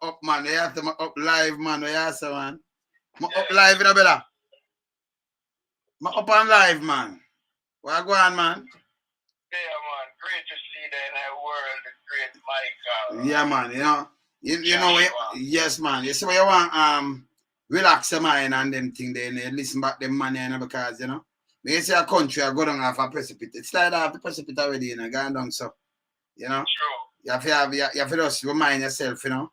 up, man. You have to up live, man. What you say, man? Up live, you know, brother. Up on live, man. Where go on, man? Yeah, man. Greatest leader in the world, the great Michael. Yeah, man. You know, yes, man. You see what you want, relax your mind and them thing there, and listen back them money, because, you know, when you see a country I go down off a precipice, it's like off the precipice already, you know, going down, so, you know. True. You have to just remind yourself, you know.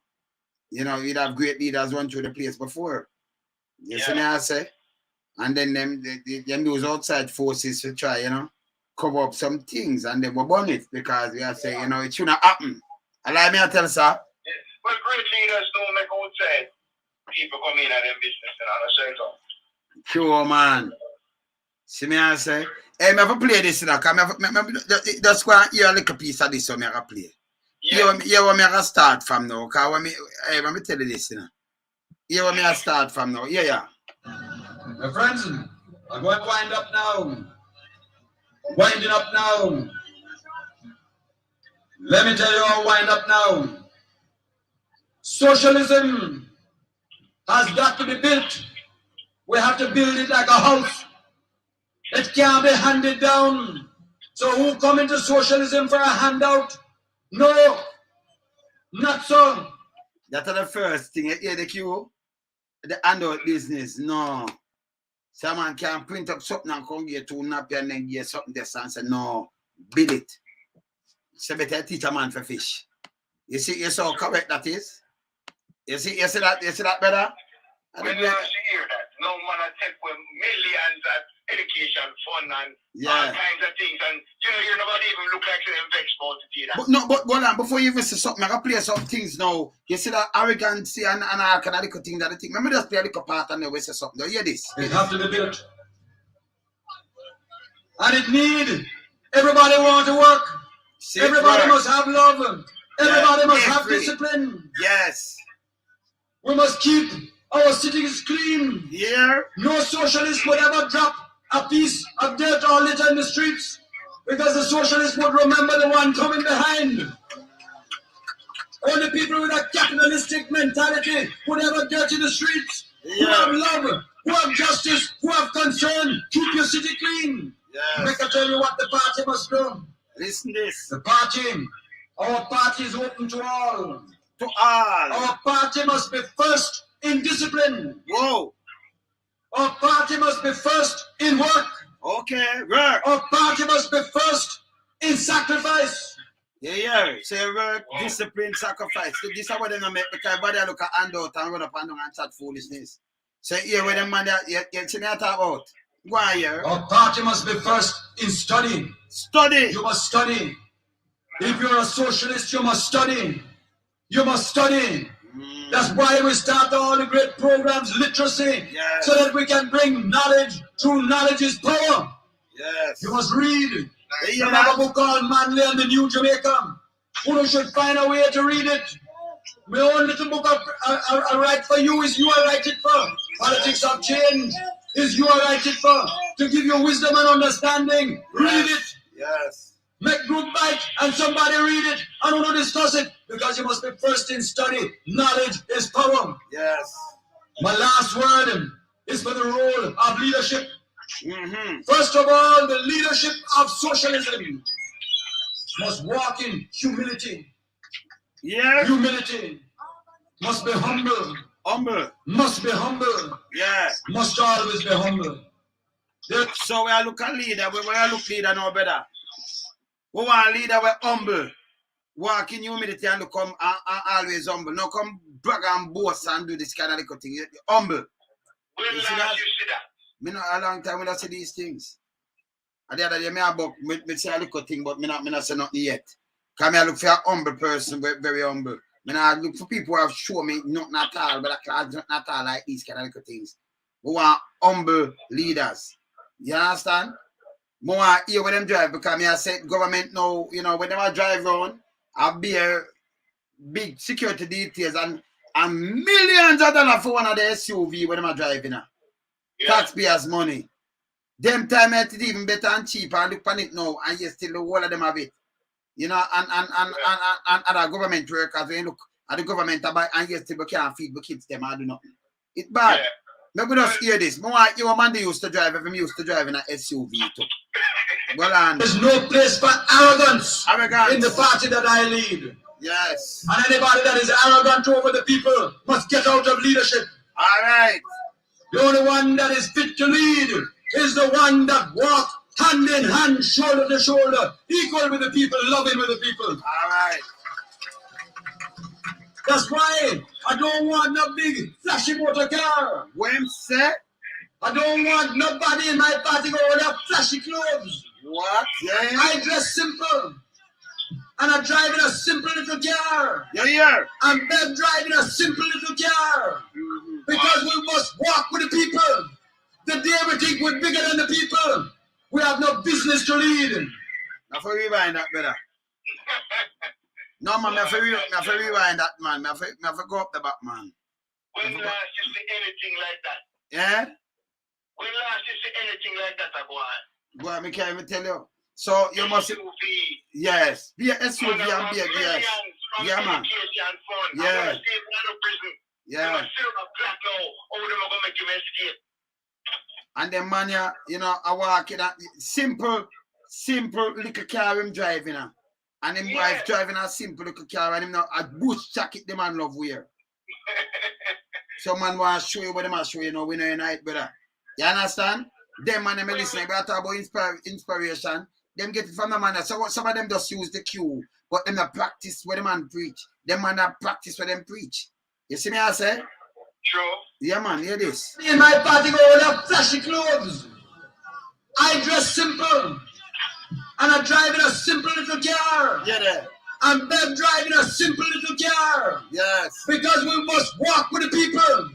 You know, you'd have great leaders run through the place before. You see what I say? And then them use outside forces to try, you know, cover up some things, and they will burn it because we are saying, you know, it shouldn't happen. Allow me to tell you, sir. Well, great leaders don't make outside people come in at their business and all the same. Sure, man. See me I say, hey, me have to play this now, because just go and hear a little piece of this so me have to play. Yeah. Here where me have to start from now, because when me tell you this, you know. Here where me have to start from now. Yeah. My friends, I'm going to wind up now. Winding up now. Let me tell you how wind up now. Socialism has got to be built. We have to build it like a house. It can't be handed down. So who come into socialism for a handout? No, not so. That's the first thing. You hear the cue? The handout business. No. Someone can print up something and come get two nappy and then get something there and say, no, build it. So better teach a man for fish. You see how correct that is? You see that better? When you hear that, no man take with millions of education fund and all kinds of things, and you nobody even look like them vexed about it either. But no, but hold on, before you even say something, I can play some things now. You see that arrogancy and all kind of little thing that I think. Let me just play a little part and then we say something. Do you hear this? It has to be built. And it need everybody want to work. Everybody must have love. Everybody must have discipline. Yes. We must keep our cities clean. Yeah. No socialist would ever drop a piece of dirt or litter in the streets, because the socialist would remember the one coming behind. Only people with a capitalistic mentality would ever dirty the streets. Who have love, who have justice, who have concern. Keep your city clean. Yes. Make I tell you what the party must do. Listen this. The party, our party is open to all. To all. Our party must be first in discipline. Whoa. Our party must be first in work. Okay, work. Our party must be first in sacrifice. Yeah. So work, discipline, sacrifice. So this is what they're going to make, because everybody look at handout and run up and down and chat foolishness. So here with them man, you see me talk about. Go on here. Our party must be first in study. Study. You must study. If you're a socialist, you must study. You must study. That's why we start all the great programs, literacy, so that we can bring knowledge. True knowledge is power. Yes. You must read. You have a book called Manley and the New Jamaica. You should find a way to read it. My own little book I write for you is you I write it for. Politics of Change is you I write it for. To give you wisdom and understanding. Read it. Yes. Make group bite and somebody read it. I don't want to discuss it, because you must be first in study. Knowledge is power. Yes. My last word is for the role of leadership. First of all, the leadership of socialism must walk in humility. Yeah. Humility. Must be humble. Humble. Must be humble. Yeah. Must always be humble. So we are look at leader, we are look leader now better. We want a leader with humble. Walk in humility and come always humble. Now come brag and boast and do this kind of little thing. Humble. When last you see that? Me not a long time when I see these things. And the other day, me say a little thing, but me not say nothing yet. Because I look for a humble person, very humble. I look for people who have shown me nothing at all, but not at all like these kind of little things. We want humble leaders. You understand? We want to hear when them drive, because I said government now, you know, when they drive around, I'll be a big security details and millions of dollars for one of the SUV when they're driving. Taxpayers' money. Them time it even better and cheaper, and look on it now, and you still the whole of them have it. You know, and other government workers, when you look, And the government buy and yes, we can't feed the kids them and do nothing. It's bad. Yeah. Maybe just hear this. More your man they used to drive, if used to drive in an SUV too. Well, and there's no place for arrogance in the party that I lead. Yes. And anybody that is arrogant over the people must get out of leadership. All right. The only one that is fit to lead is the one that walks hand in hand, shoulder to shoulder, equal with the people, loving with the people. All right. That's why I don't want no big flashy motor car. When said? I don't want nobody in my party go with their flashy clothes. What? Yeah. I dress simple. And I drive in a simple little car. Yeah. And them driving a simple little car. Because we must walk with the people. The day we think we're bigger than the people, we have no business to lead. Now for rewind that, brother. No, man, I have to rewind that, man. I have to go up the back, man. When last you see anything like that? Yeah? When last you see anything like that, boy? Boy, I can't even tell you. So you must... Yes. Be a SUV and be a... Yes. Yeah, man. Yeah. Yeah. And then, man, you know, I walk in a simple little car him driving. And him wife driving a simple little car and him now a bush jacket the man love wear. So man want to show you what them a show you know we know unite, brother. You understand? Them man them listening, but I talk about inspiration. Them get it from the man. So some of them just use the cue, but them not practice what the man preach. Them man not practice what them preach. You see me I say? True. Yeah man, hear this. In my party go with their flashy clothes. I dress simple. And I drive in a simple little car. Yeah there. And them driving a simple little car. Yes. Because we must walk with the people.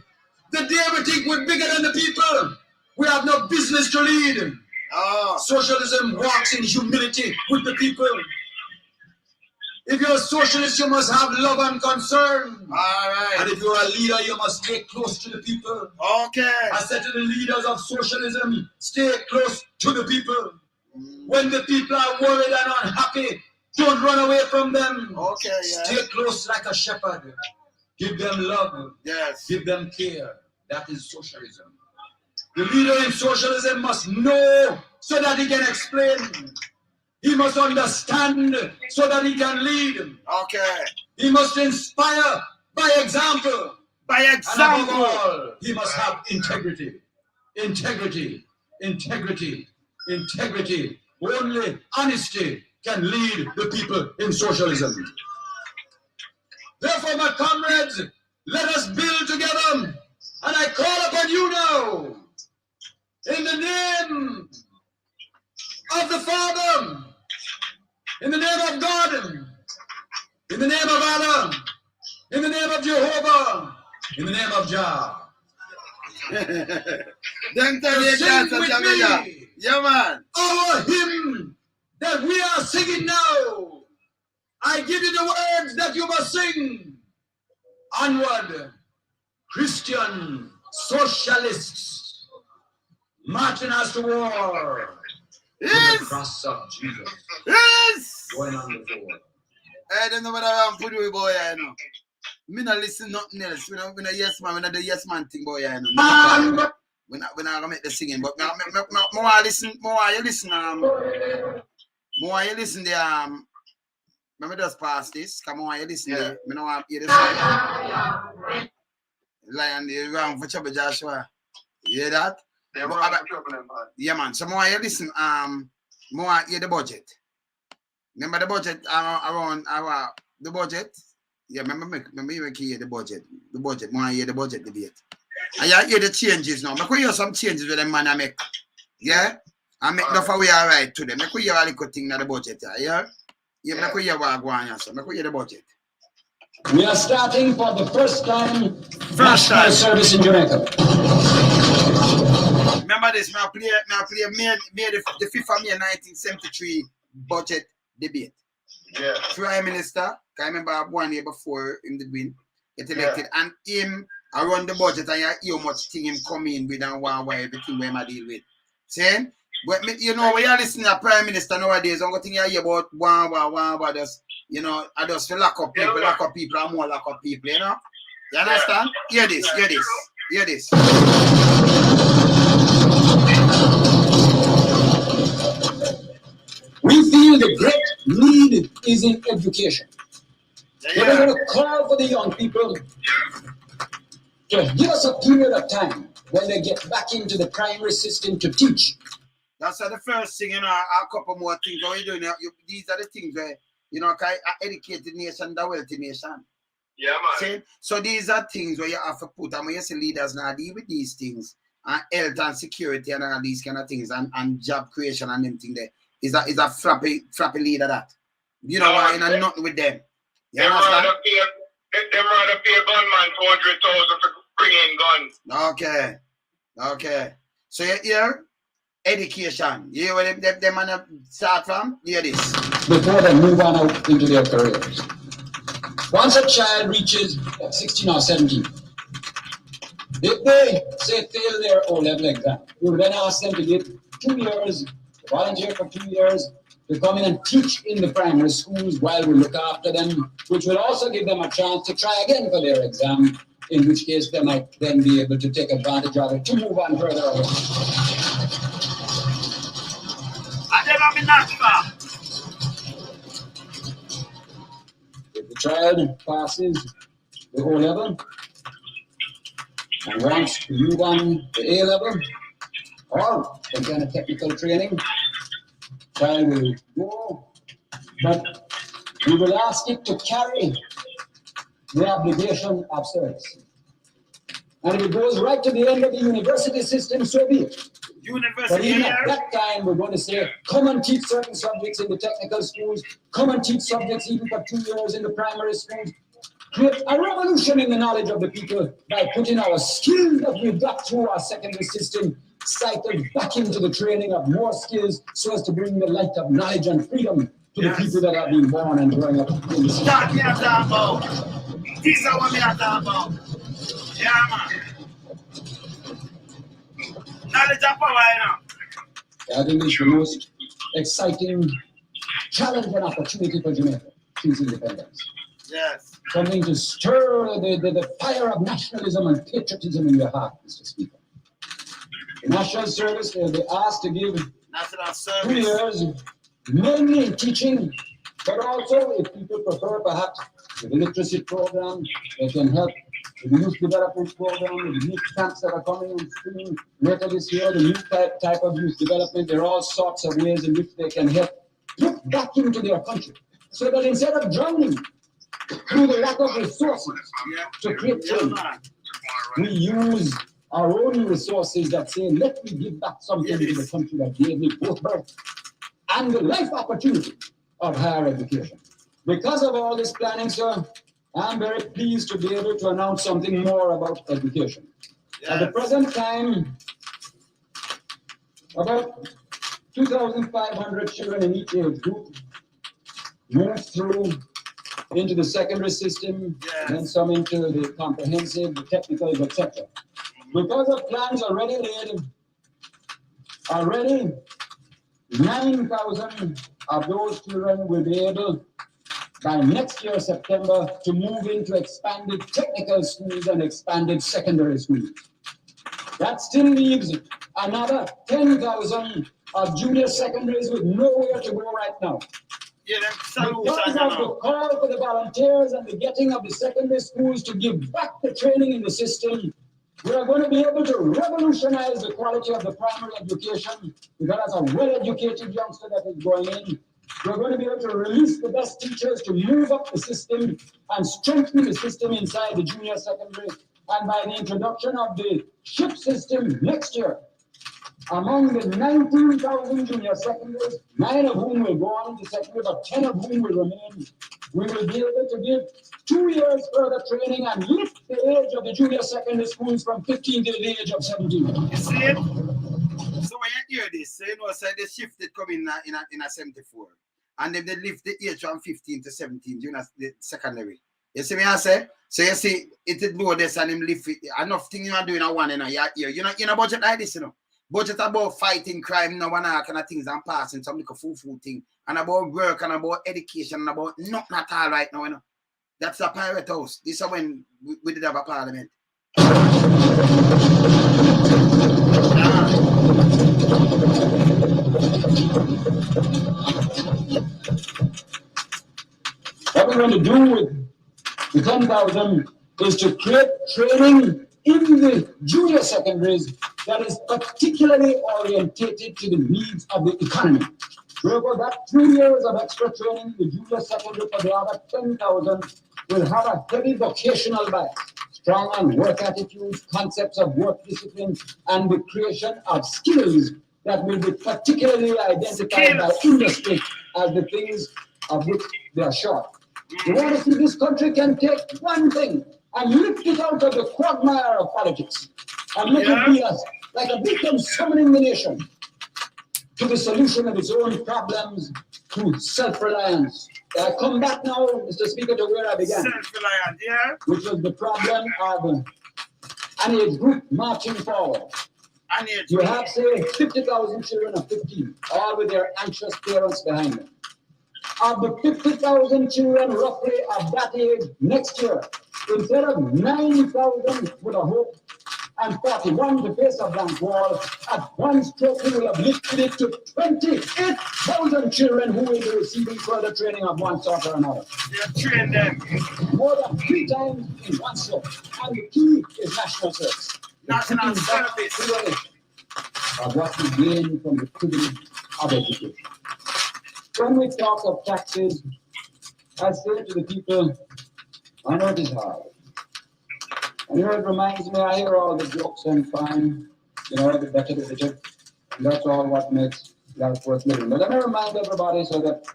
The day we think we're bigger than the people, we have no business to lead. Oh. Socialism walks in humility with the people. If you're a socialist, you must have love and concern. All right. And if you're a leader, you must stay close to the people. Okay. I said to the leaders of socialism, stay close to the people. When the people are worried and unhappy, don't run away from them. Okay, yeah. Stay close like a shepherd. Give them love. Yes. Give them care. That is socialism. The leader in socialism must know so that he can explain. He must understand so that he can lead. Okay. He must inspire by example. By example. And above all, he must have integrity. Integrity. Integrity. Integrity. Only honesty can lead the people in socialism. Therefore, my comrades, let us build together. And I call upon you now, in the name of the Father, in the name of God, in the name of Allah, in the name of Jehovah, in the name of Jah. Then tell me sing with me. Yeah, man. Our hymn that we are singing now. I give you the words that you must sing. Onward, Christian socialists, marching us to war. Yes. The cross of Jesus. Yes. Going on the floor. I don't know what I'm putting with boy, I know. Me not listen nothing else. We not yes man, we not the yes man thing, boy, I know. We're not gonna make the singing, but more you listen, more you listen the let me just pass this. Come on, you listen there. Me no want to hear this. Lion, the wrong for Chubby Joshua. You hear that? Yeah, man. So more you listen, more hear the budget. Remember the budget around the budget? Yeah, remember you hear the budget. The budget, more hear the budget debate. And you hear the changes now. Make we hear some changes with them man I make. Yeah? I make enough of we are right to them. Make we hear a little thing in the budget. Yeah? Yeah, make we hear what I go on. Make we hear the budget. We are starting for the first time national service in Jamaica. Remember this, I play the 5th of May 1973 budget debate. Yeah. Prime Minister, I remember 1 year before him did win, get elected, and him I run the budget and you hear how much thing him come in with and why everything where I deal with. See? But you know when you listen to Prime Minister nowadays, I'm going to hear about one just you know, I just feel lock up people and more lock up people, you know? You understand? Hear this. We feel the great need is in education. We're going to call for the young people to give us a period of time when they get back into the primary system to teach. That's the first thing, you know, a couple more things. What you're doing, these are the things where, you know, an educated nation, the wealthy nation. Yeah, man. See? So these are things where you have to put, and when you see leaders now deal with these things, and health and security and all these kind of things, and job creation and them things there, is a flappy leader that. You know why? And nothing with them. You understand? Them rather pay a gunman 200,000 for bringing guns. Okay. So you hear? Education. You hear where them man start from? Hear this. Before they move on out into their careers. Once a child reaches 16 or 17, if they say fail their O-level exam, we will then ask them to give 2 years, to volunteer for 2 years, to come in and teach in the primary schools while we look after them, which will also give them a chance to try again for their exam, in which case they might then be able to take advantage of it to move on further. If the child passes the O-level and wants to move on to A-level or some kind of technical training, child will go, but we will ask it to carry the obligation of service. And if it goes right to the end of the university system, so be it. But even at that time, we're going to say, come and teach certain subjects in the technical schools, come and teach subjects even for 2 years in the primary schools. Create a revolution in the knowledge of the people by putting our skills that we've got through our secondary system cycle back into the training of more skills so as to bring the light of knowledge and freedom to the people that have been born and growing up in the system. Start me at that about. This is what me at that about. Yeah, man. Knowledge and power, you know. I think it's the most exciting challenge and opportunity for Jamaica since independence. Yes. Something to stir the fire of nationalism and patriotism in your heart, Mr. Speaker. The National Service will be asked to give 2 years, mainly in teaching, but also, if people prefer, perhaps, the literacy program, they can help with the youth development program, with the youth camps that are coming on stream later this year, the new type of youth development. There are all sorts of ways in which they can help put back into their country, so that instead of drowning through the lack of resources to create change, we use our own resources that say, let me give back something to the country that gave me both birth and the life opportunity of higher education. Because of all this planning, sir, I'm very pleased to be able to announce something more about education. At the present time, about 2,500 children in each age group move through into the secondary system, and then some into the comprehensive, the technicals, etc. Because the plans already laid, 9,000 of those children will be able, by next year, September, to move into expanded technical schools and expanded secondary schools. That still leaves another 10,000 of junior secondaries with nowhere to go right now. Because of the call for the volunteers and the getting of the secondary schools to give back the training in the system, we are going to be able to revolutionize the quality of the primary education, because as a well-educated youngster that is going in, we're going to be able to release the best teachers to move up the system and strengthen the system inside the junior secondary. And by the introduction of the ship system next year, among the 19,000 junior secondaries, 9 of whom will go on into secondary, but 10 of whom will remain, we will be able to give 2 years further training and lift the age of the junior secondary schools from 15 to the age of 17. You see it? So when you hear this, you know, so they shifted coming in a 74. And then they lift the age from 15 to 17 during the secondary. You see me I say? So you see, it did low this and him lift it. Enough thing you are doing a one in a year. You know budget like this, you know. Budget about fighting crime now and all kind of things and passing some little food thing. And about work and about education and about nothing at all right now, you know. That's a pirate house. This is when we did have a parliament. What we're going to do with the 10,000 is to create training in the junior secondaries that is particularly orientated to the needs of the economy. Therefore, that 2 years of extra training in the junior secondary for the other 10,000 will have a heavy vocational bias, strong on work attitudes, concepts of work discipline, and the creation of skills that will be particularly identified by industry as the things of which they are short. We want to see this country can take one thing and lift it out of the quagmire of politics and make it be as like a beacon summoning the nation to the solution of its own problems through self-reliance. I come back now, Mr. Speaker, to where I began. Self-reliance, yeah. Which was the problem of an age group marching forward. You have, say, 50,000 children of 15, all with their anxious parents behind them. Of the 50,000 children roughly of that age next year, instead of 90,000 with a hope and 41 to face a blank wall, at one stroke we will have lifted it to 28,000 children who will be receiving further training of one sort or another. Train them. More than 3 times in one stroke. And the key is national service. National service. Of what we gain from the privilege of education. When we talk of taxes, I say to the people, I know it is hard. And you know, it reminds me, I hear all the jokes and fine, you know, the better the bitter. And that's all what makes life worth living. But let me remind everybody so that,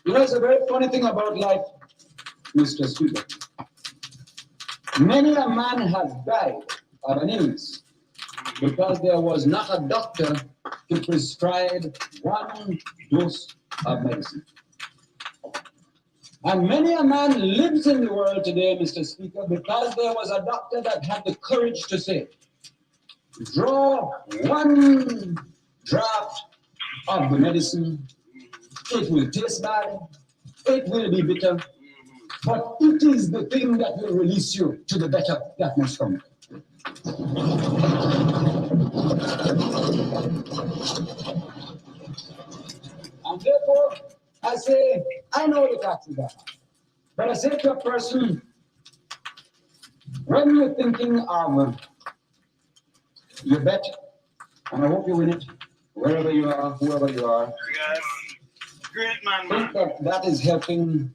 you know, it's a very funny thing about life, Mr. Speaker. Many a man has died of an illness because there was not a doctor to prescribe one dose of medicine. And many a man lives in the world today, Mr. Speaker, because there was a doctor that had the courage to say, draw one draught of the medicine, it will taste bad, it will be bitter, but it is the thing that will release you to the better that must come. And therefore, I say, I know the taxes are high, but I say to a person, when you're thinking of your bet, and I hope you win it, wherever you are, whoever you are, yes. Great man, think that that is helping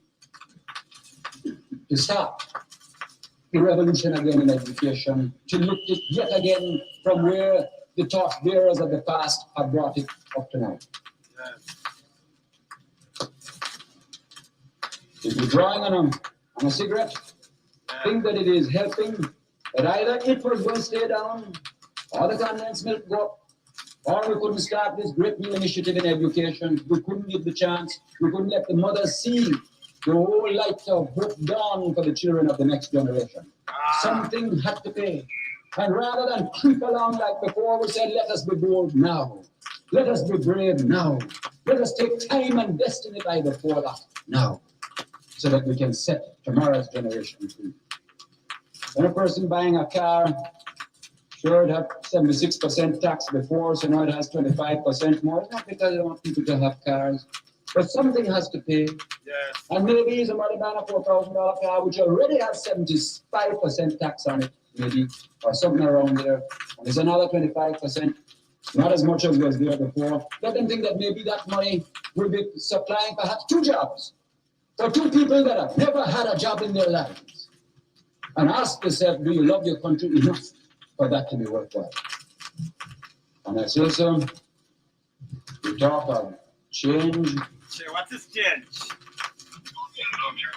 to start the revolution again in education, to lift it yet again from where the torch bearers of the past have brought it up to now. Yes. If you're drawing on a cigarette, think that it is helping, that either it was going to stay down, or the condensed milk go up, or we couldn't start this great new initiative in education. We couldn't give the chance. We couldn't let the mothers see the whole light of hope dawn for the children of the next generation. Something had to pay. And rather than creep along like before, we said, let us be bold now. Let us be brave now. Let us take time and destiny by the forelap now, so that we can set tomorrow's generation free. When a person buying a car, sure, it had 76% tax before, so now it has 25% more. It's not because they want people to have cars, but something has to pay. Yes. And maybe somebody buying a $4,000 car, which already has 75% tax on it, maybe, or something around there. And there's another 25%, not as much as was there before. Let them think that maybe that money will be supplying perhaps 2 jobs for 2 people that have never had a job in their lives. And ask yourself, do you love your country enough for that to be worthwhile? And I say so, we talk of change. What is change?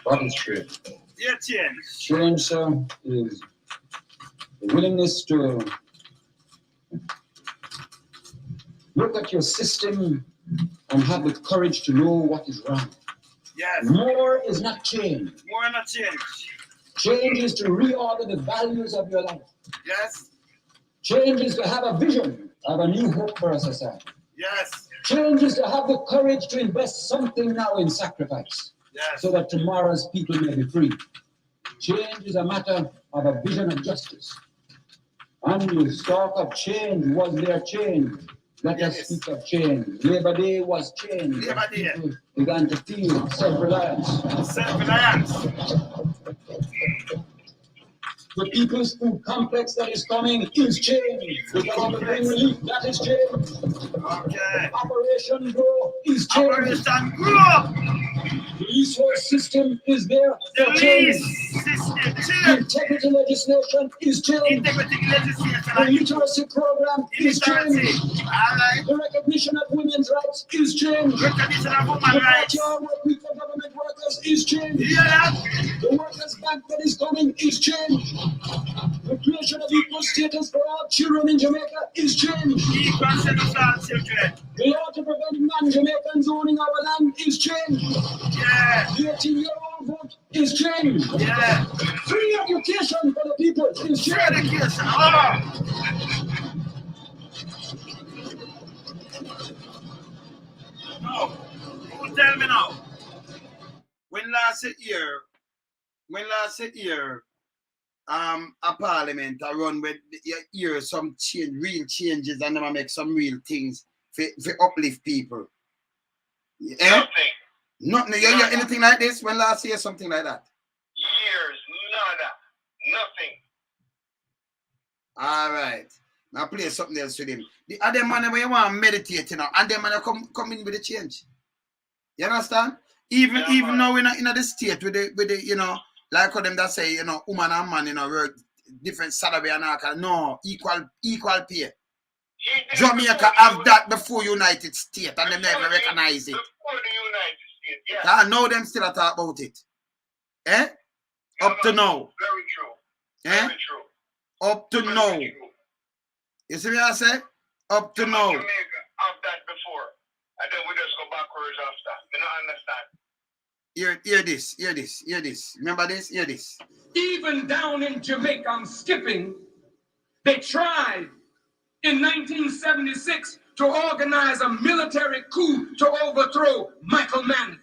What is change? Yeah, change. Change, sir, is the willingness to look at your system and have the courage to know what is wrong. Yes. More is not change. More not change. Change is to reorder the values of your life. Yes. Change is to have a vision of a new hope for a society. Yes. Change is to have the courage to invest something now in sacrifice, Yes. so that tomorrow's people may be free. Change is a matter of a vision of justice. And the stalk of change was their change. Let us speak of change. Labor Day was change. Labor Day. People began to feel self-reliance. Self-reliance. The people's food complex that is coming is change. The government relief, that is change. Okay. Operation Grow is change. Operation Grow. The leasehold system is there The for change. lease system change. Integrity legislation is change. Integrity legislation. The literacy program is change. Alright. The recognition of women's rights is change. Recognition of The women's rights. 40-hour work week for government workers is change. Yeah. The workers' bank that is coming is change. The creation of equal status for all children in Jamaica is change. Equal status for all children. The law to prevent non-Jamaicans owning our land is change. Yeah. The 18-year-old vote is change. Yeah. Free education for the people is change. Rededication. Oh. No. Who tell me now? When last year, a parliament I run with hear some change, real changes, and them make some real things for uplift people. Eh? Nothing. Nothing. You hear anything like this when last year something like that? Years, nada. Nothing. All right. Now play something else with him. The other man when you want to meditate, you know, and then man come in with the change. You understand? Even now in the state with the you know, like how them that say, you know, woman and man, you know, work different salary and all. No, equal pay. Jamaica have that before United States and they never recognize it. Before the United States, yeah. I know them still talk about it. Eh? Up to now. Very true. Eh? Very true. Up to now. Very true. You see what I say? Up to now. Jamaica have that before. And then we just go backwards after. You don't understand. Hear this. Remember this? Hear this. Even down in Jamaica, I'm skipping, they tried in 1976 to organize a military coup to overthrow Michael Manley.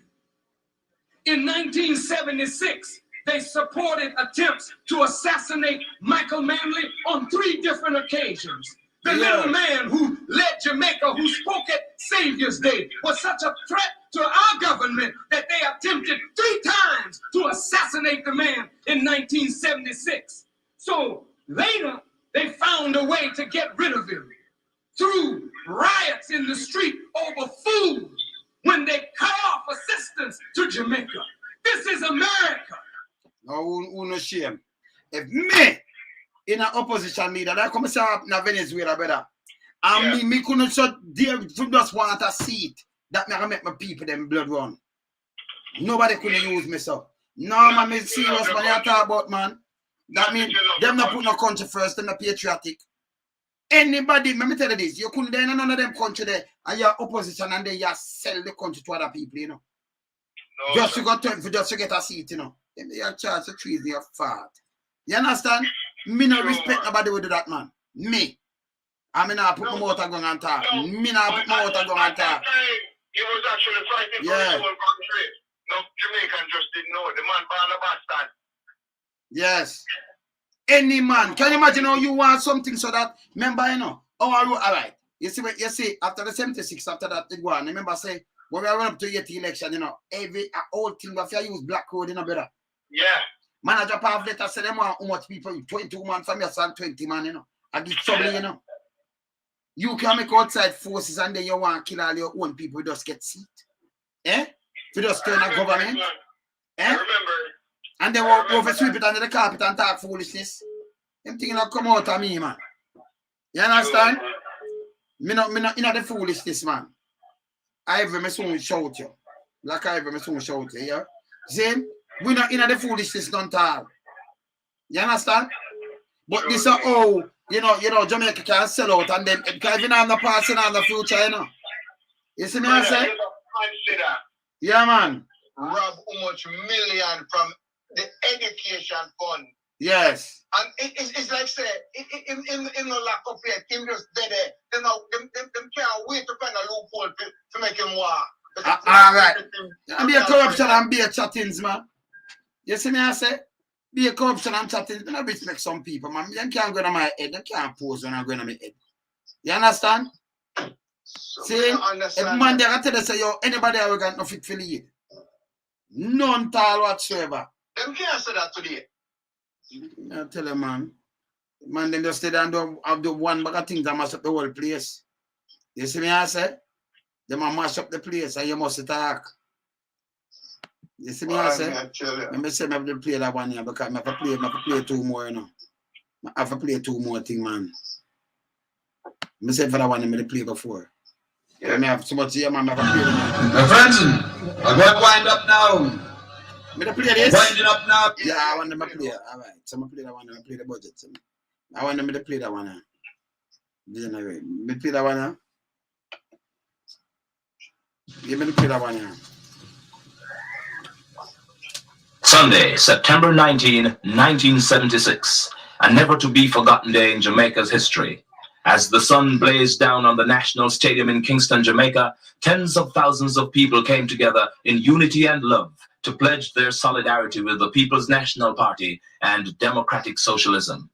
In 1976, they supported attempts to assassinate Michael Manley on 3 different occasions. The little man who led Jamaica, who spoke at Savior's Day, was such a threat to our government that they attempted 3 times to assassinate the man in 1976. So later, they found a way to get rid of him through riots in the street over food when they cut off assistance to Jamaica. This is America. No, who no shame. If me, in an opposition leader, that come up in Venezuela, brother, and me couldn't so dear to just want a seat that me make my people them blood run. Nobody couldn't use me so. No man, me serious man, you talk about man. That mean them not put no country first, them not patriotic. Anybody, let me tell you this, you couldn't there in none of them country there and you're opposition and then you sell the country to other people, you know. No, Just to go turn for just to get a seat, you know. Then they are charged of treason, you're fat. You understand? Me not respect nobody with that man. Me. I mean, I put my mouth and go and talk. Me not put my mouth and go and talk. He was actually fighting for his whole country. No, Jamaican just didn't know. The man born a bastard. Yes. Any man. Can you imagine how you want something so that, remember, you know, all right. You see, after the 76, after that, it go on. Remember, say, when we run up to 80 election, you know, every old thing, if you use black code, you know, brother. Yeah. Man, I drop off letter, say them want how much people, 22 man from your son, 20 man, you know. I give trouble, you know. You can make outside forces and then you want to kill all your own people, just get seat. Eh? To just turn a government. I remember. And they walk over, sweep it under the carpet and talk foolishness. Them things not come out of me, man. You understand? Me not the foolishness, man. I ever me soon shout you. Like I ever me soon shout you, yeah? See? We not in the foolishness don't talk. You understand? But this is how, you know, Jamaica can sell out and then, because you know I'm not passing on the future, you know. You see me I say? Yeah, man. Rob how much million from the education fund Yes. And it's like say, in the lack of faith, him just dead there. Them can't wait to find a loophole to make him war. All right. And be a corruption and be a chattings, man. You see me, I say? Be a corruption and chattings. I respect some people, man. They can't go to my head. They can't pose when I'm going to my head. You understand? So see, if man there tell us say, yo, anybody ever got no fit for lead. None tall whatsoever. Them can't say that today. I tell them, man. Man, them just stay there and do one bag of things that mash up the whole place. You see me, I say? They might mash up the place and you must talk. You see me, I say? Let me say, I have to play that one here because I have to play two more, you know. I have to play two more things, man. I say for that one, I play before. Yeah. I have so much here, man. I have to play them. My friends, I'm going to wind up now. Me play this? Winding up now. Yeah, I want them to play. All right. So I play that one. I play the budget. So I want them to play that one. Anyway, me play that one. Give me the play that one. Sunday, September 19, 1976, a never-to-be-forgotten day in Jamaica's history. As the sun blazed down on the National Stadium in Kingston, Jamaica, tens of thousands of people came together in unity and love to pledge their solidarity with the People's National Party and democratic socialism.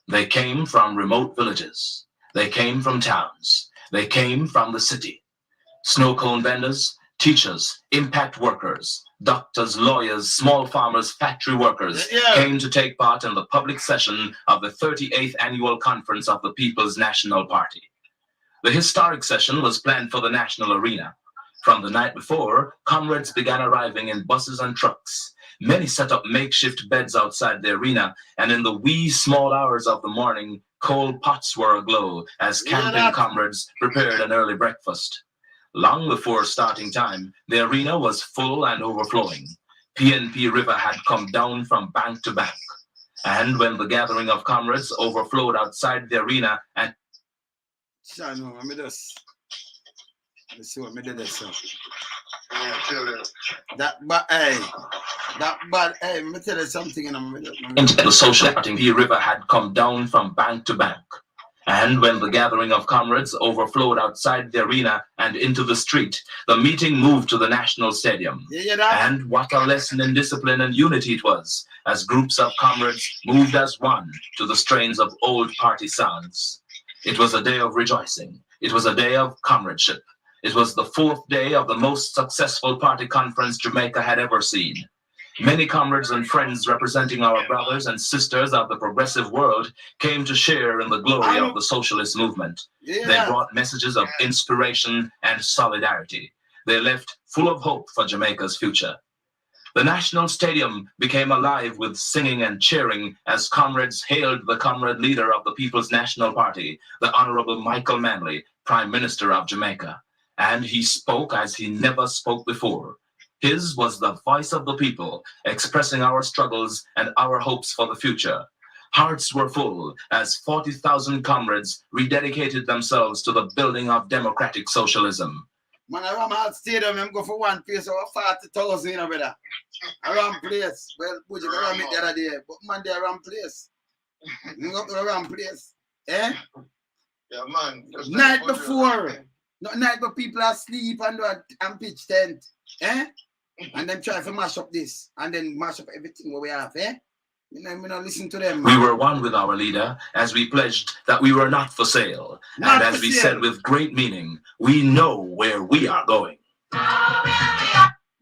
They came from remote villages. They came from towns. They came from the city. Snow cone vendors, teachers, impact workers, doctors, lawyers, small farmers, factory workers came to take part in the public session of the 38th Annual Conference of the People's National Party. The historic session was planned for the National Arena. From the night before, comrades began arriving in buses and trucks. Many set up makeshift beds outside the arena, and in the wee small hours of the morning, coal pots were aglow as camping comrades prepared an early breakfast. Long before starting time, the arena was full and overflowing. PNP River had come down from bank to bank. And when the gathering of comrades overflowed outside the arena and... Let's see what me did this. Yeah, hey, let me tell you something. The Socialist PNP River had come down from bank to bank. And when the gathering of comrades overflowed outside the arena and into the street, the meeting moved to the National Stadium. And what a lesson in discipline and unity it was, as groups of comrades moved as one to the strains of old party sounds. It was a day of rejoicing. It was a day of comradeship. It was the fourth day of the most successful party conference Jamaica had ever seen. Many comrades and friends representing our brothers and sisters of the progressive world came to share in the glory of the socialist movement. They brought messages of inspiration and solidarity. They left full of hope for Jamaica's future. The National Stadium became alive with singing and cheering as comrades hailed the comrade leader of the People's National Party, the Honorable Michael Manley, Prime Minister of Jamaica. And he spoke as he never spoke before. His was the voice of the people, expressing our struggles and our hopes for the future. Hearts were full as 40,000 comrades rededicated themselves to the building of democratic socialism. Man, around my stadium, I'm going for one place over 40,000, you know, brother. Around place. Well, put you around me the other day, but man, they're around place. You go around place. Eh? Yeah, man. Night before. Not night but people are asleep and pitch tent. Eh? And then try to mash up this and then mash up everything what we have, eh? You know, we not listen to them. We were one with our leader as we pledged that we were not for sale. And as we said with great meaning, we know where we are going. I'm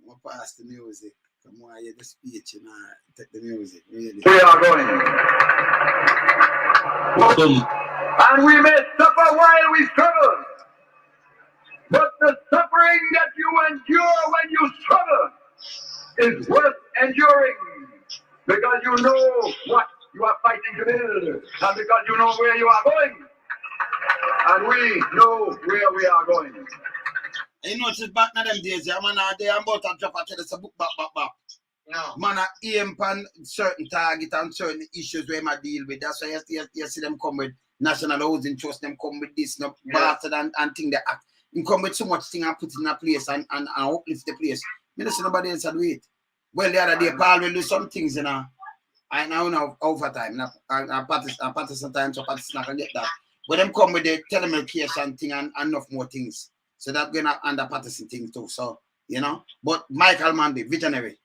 going to pass the music. Come on, hear the speech and take the music. Really. We are going. Welcome. And we may suffer while we struggle. But the suffering that you endure when you struggle is worth enduring because you know what you are fighting to build and because you know where you are going. And we know where we are going. You know, it's back in them days, yeah, man, they are about to drop a tell us a book back. No. Man, I aim on certain target and certain issues where I deal with. That's why you see them come with National Housing Trust, them come with this, no, bastard and thing they act. You come with so much thing and put in a place and uplift the place. Me don't see nobody else do it. Well, the other day, Paul will do some things, you know. I now overtime. I partisan time, so partisan can get that. But them come with the telecommunication thing and enough more things. So that gonna under partisan thing too. So you know, but Michael Manley, visionary.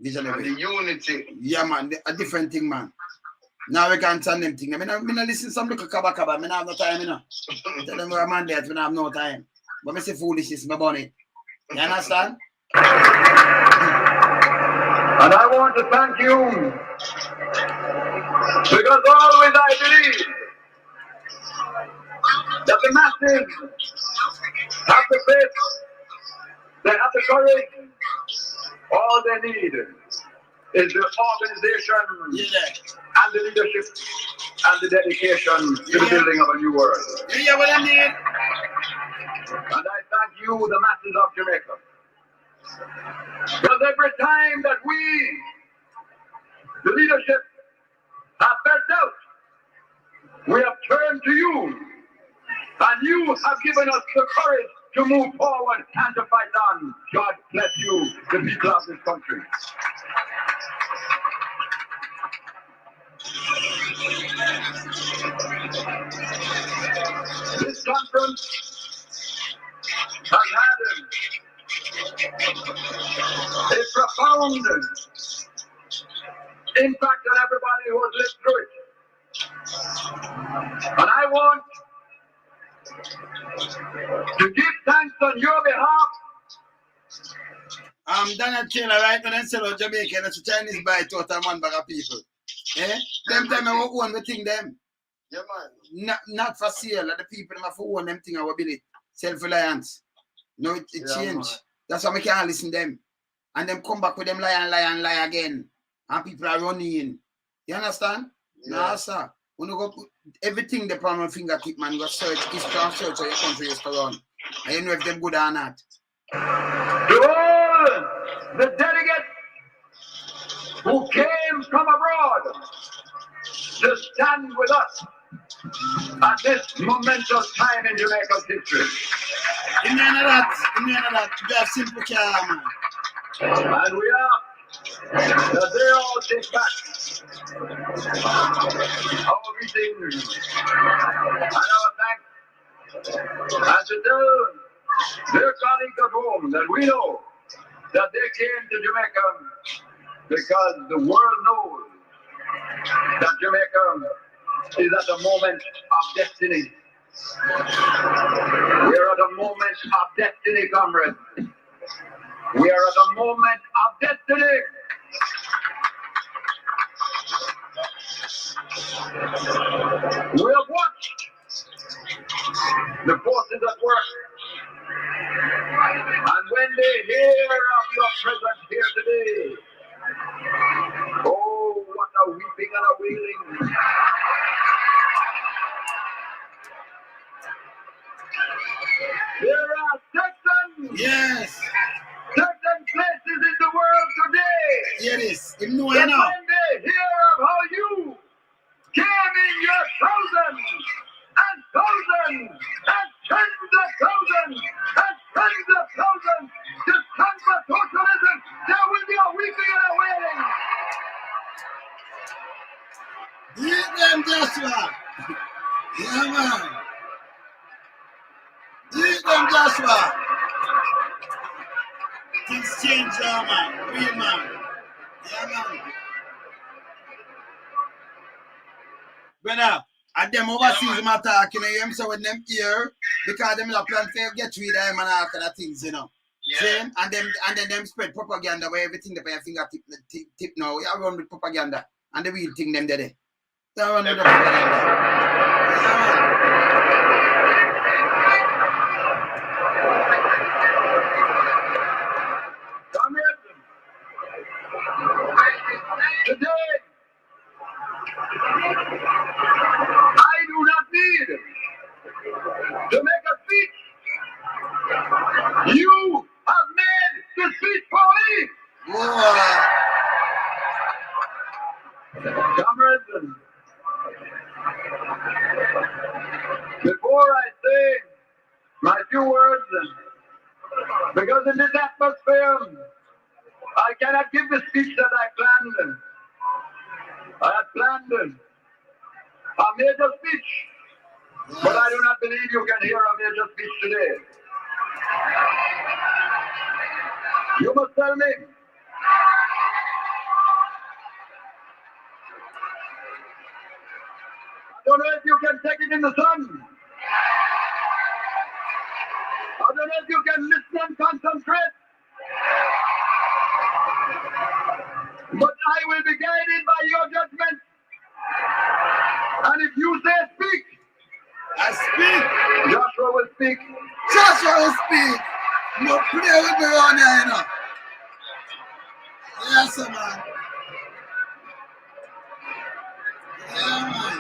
And the unity. Yeah, man, a different thing, man. Now we can turn them thing. I mean, listen some little kaba. I mean, I have no time, you know. Tell them we're man there, I have no time. But I say foolishness, my bunny. You understand? And I want to thank you, because always I believe that the masses have the faith, they have the courage. All they need is the organization and the leadership and the dedication to the building of a new world. Yeah, what I need. And I thank you, the masses of Jamaica. Because every time that we, the leadership, have felt doubt, we have turned to you, and you have given us the courage to move forward and to fight on. God bless you, the people of this country. This conference has had a profound impact on everybody who has lived through it. And I want to give thanks on your behalf. Donald Taylor, right when I said about Jamaica, that's a Chinese buy total one bag of people. Eh? Them time I will own the thing them. Yeah, man. Not for sale, like the people them have to own them thing I will build it. Self-reliance. No, it change. Man. That's why we can't listen to them. And them come back with them lie again. And people are running. You understand? Yeah. Nah, sir. When you go put everything they put on fingertip, man, go search history and search how your country used to run. And you know if them good or not. To all the delegates who came from abroad to stand with us at this momentous time in Jamaica's history. In the end of that, you have simple care, man. And we are that they all take back our greetings and our thanks, and to tell their colleagues at home that we know that they came to Jamaica because the world knows that Jamaica is at a moment of destiny. We are at a moment of destiny, comrades. We are at a moment of destiny. We have watched the forces at work. And when they hear of your presence here today, oh, what a weeping and a wailing. There are certain places in the world today. Here it is. You know, That when they hear of how you came in your thousands and thousands and tens of thousands and tens of thousands to stand for socialism, there will be a weeping and a wailing. Hear them, Joshua. Yeah, man. Hear them, Joshua. Things change, yeah, man. Real man. Yeah, man. Brother, at them overseas, them talking, you know, so when them here, because them have plan to get rid of them and all kind of things, you know. Yeah. See? And then them spread propaganda where everything they put your fingertip tip now. You run with propaganda. And the real thing them there. They run with the propaganda. Today, I do not need to make a speech. You have made the speech for me. Comrades, before I say my few words, because in this atmosphere, I cannot give the speech that I planned. I had planned a major speech, but I do not believe you can hear a major speech today. You must tell me. I don't know if you can take it in the sun. I don't know if you can listen and concentrate. But I will be guided by your judgment. And if you say speak, I speak. Joshua will speak. Joshua will speak. No play with me on here, you know. Yes, sir, man. Yeah, man.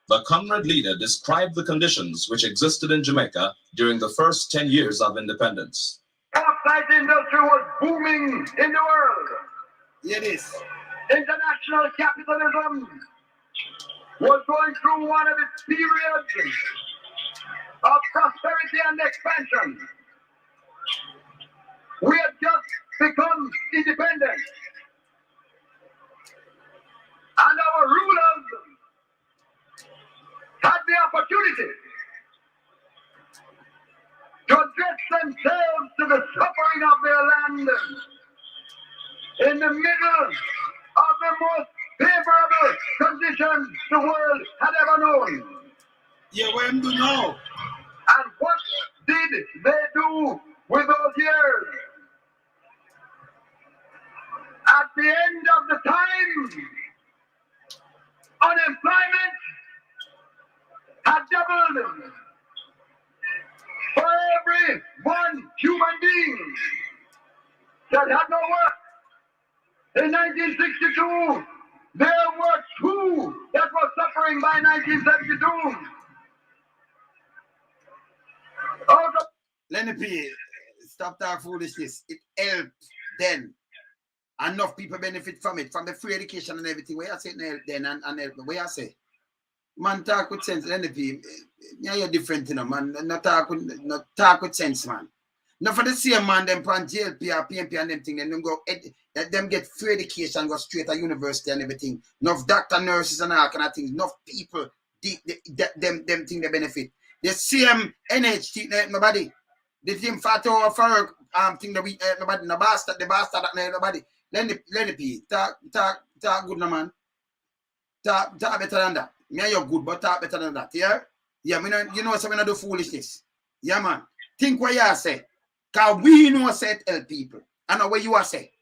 The comrade leader described the conditions which existed in Jamaica during the first 10 years of independence. Bauxite industry was booming in the world. It is. International capitalism was going through one of its periods of prosperity and expansion. We had just become independent. And our rulers had the opportunity to address themselves to the suffering of their land in the middle of the most favorable conditions the world had ever known. Yeah, what am do now? And what did they do with those years? At the end of the time, unemployment had doubled. For every one human being that had no work in 1962, there were two that were suffering by 1972. Lenny P, stop that foolishness. It helped then. Enough people benefit from it, from the free education and everything. Where I say it then and help. Where I say, man, talk with sense. Lenny P, yeah, you're different, you know, man. Not talk with sense, man. Not for the same man, them from JLP or PMP and them thing, then them go, them get free education, go straight to university and everything. Enough doctor, nurses and all kind of things. Enough people, them thing they benefit. The same NHT, nobody. The same fat over for thing that we nobody, the bastard that nobody. Let it be. Talk good, no man. Talk better than that. Me you're good, but talk better than that. Yeah? Yeah, you know so we not do foolishness. Yeah, man. Think what you say. Cause we know say it help people. I know what you are say.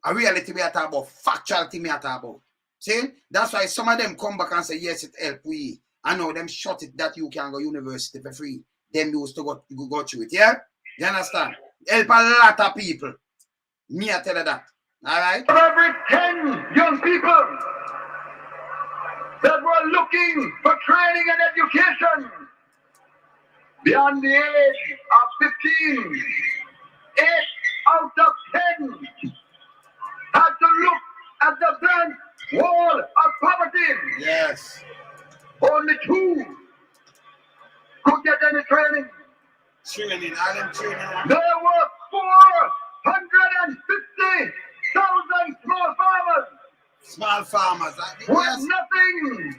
A reality we are talking about, factuality we are talking about. See? That's why some of them come back and say, yes, it help we. I know them shut it that you can go university for free. Them used to go through it, yeah? You understand? Help a lot of people. Me, I tell you that. All right? For every 10 young people that were looking for training and education beyond the age of 15, 8 out of 10 had to look at the blank wall of poverty. Yes. Only 2 could get any training. Training, all them training. There were 450,000 small farmers. Small farmers. With nothing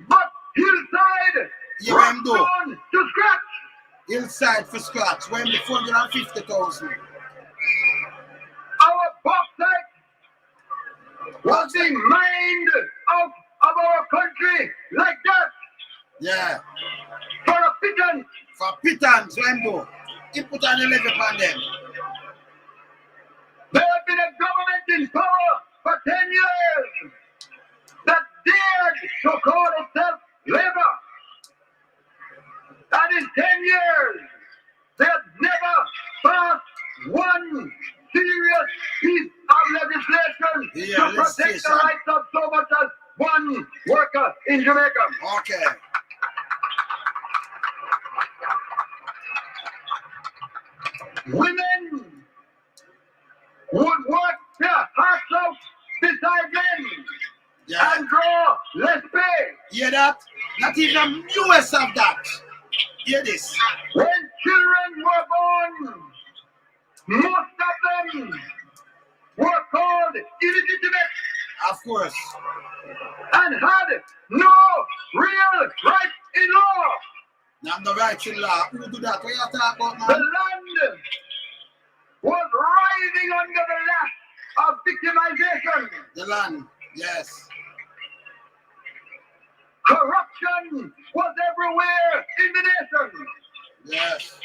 but hillside. You them do. To scratch. Hillside for scratch. When the 450,000. Our bauxite was the mind of our country like that. Yeah. For a pittance. For pittance, Rambo. You put on the levy on them. There has been a government in power for 10 years that dared to call itself labor. And in 10 years, they have never passed one serious piece of legislation to protect the rights of so much as one worker in Jamaica. Okay. Women would work their hearts out beside men and draw less pay. Hear that? Not even US of that. Hear this. When children were born, most of them were called illegitimate Of course. and had no real right in law. Not the right in law. Who do that? What you talk about, The man? land was writhing under the lash of victimization. The land. Yes. Corruption was everywhere in the nation. Yes.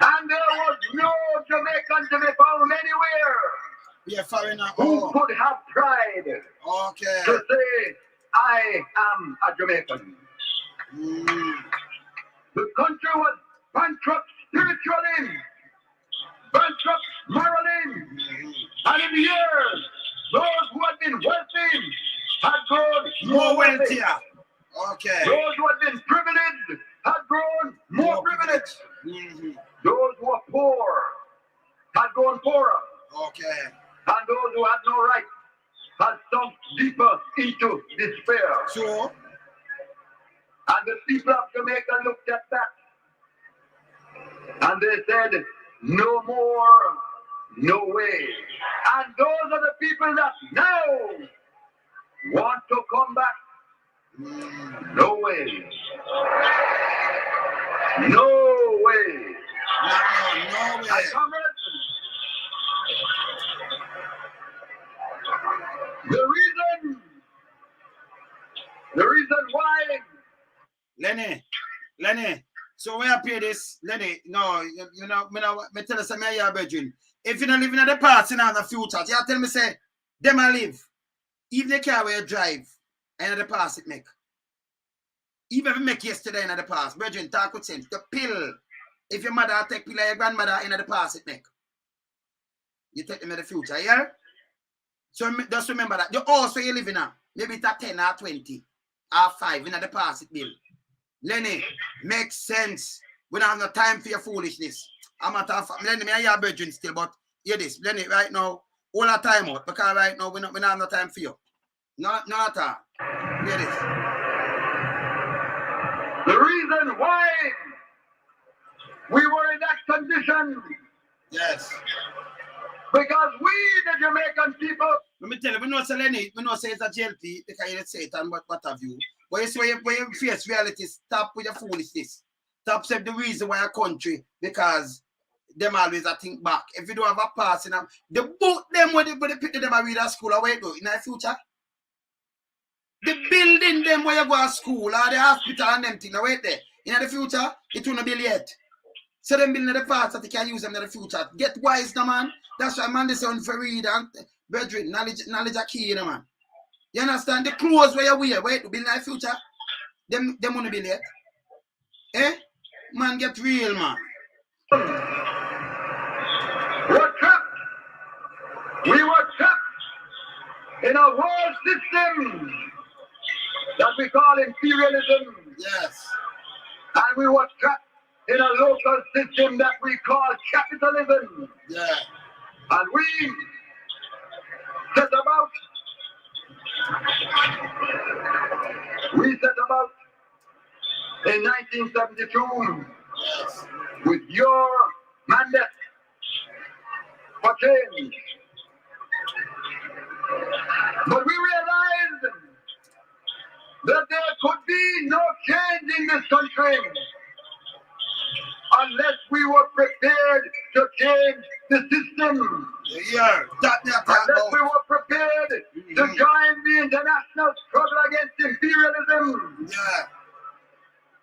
And there was no Jamaican to be found anywhere Be a foreigner. who Oh. could have pride Okay. to say, I am a Jamaican. Mm. The country was bankrupt spiritually, bankrupt morally, and in the years, those who had been wealthy had grown More wealthy. wealthier. Okay. Those who had been privileged had grown more privileged. Mm-hmm. Those who were poor had grown poorer. Okay. And those who had no right had sunk deeper into despair. So, And the people of Jamaica looked at that and they said, no more, no way. And those are the people that now want to come back. No way. No way. no way. And comrades, the reason why Lenny, so when I pay this, Lenny, no, you know, me tell us, me your bedroom. If you don't live in the past and the future, you tell me, say, them I live. Even the car where you drive, and the past it make. Even if you make yesterday in the past, bedroom, talk with sense. The pill, if your mother take pill or your grandmother in the past it make. You take them in the future, yeah? So just remember that. You also you live in now. Maybe it's a 10 or 20 or 5 in the past it bill. Lenny, makes sense. We don't have no time for your foolishness. I'm not Lenny, me and your virgin still, but hear this. Lenny, right now, all our time out. Because right now, we don't have no time for you. Not at all. Hear this. the reason why we were in that condition, Yes. because we, the Jamaican people, Let me tell you, we know say Lenny, we know say it's a JLP, because you say it and what have you. But you see, when you face reality, stop with your foolishness. Stop saying the reason why a country, because them always I think back. If you don't have a pass in them, the boat them when they pick them and read at school, or where you go in the future. The building them where you go to school or the hospital and them things, wait there. In the future, it won't be yet. So them building the parts that you can use them in the future. Get wise now, man. That's why man they say for read and brethren, knowledge are key, you know, man. You understand? The clothes where you wear, wait to build in the future, them won't be late. Eh? Man, get real, man. were trapped. We were trapped in a world system that we call imperialism. Yes. And we were trapped in a local system that we call capitalism. Yeah. And we set about in 1972 Yes. with your mandate for change. But we realized that there could be no change in this country unless we were prepared to change the system. Yeah. That Unless we were prepared to join the international struggle against imperialism. Yeah.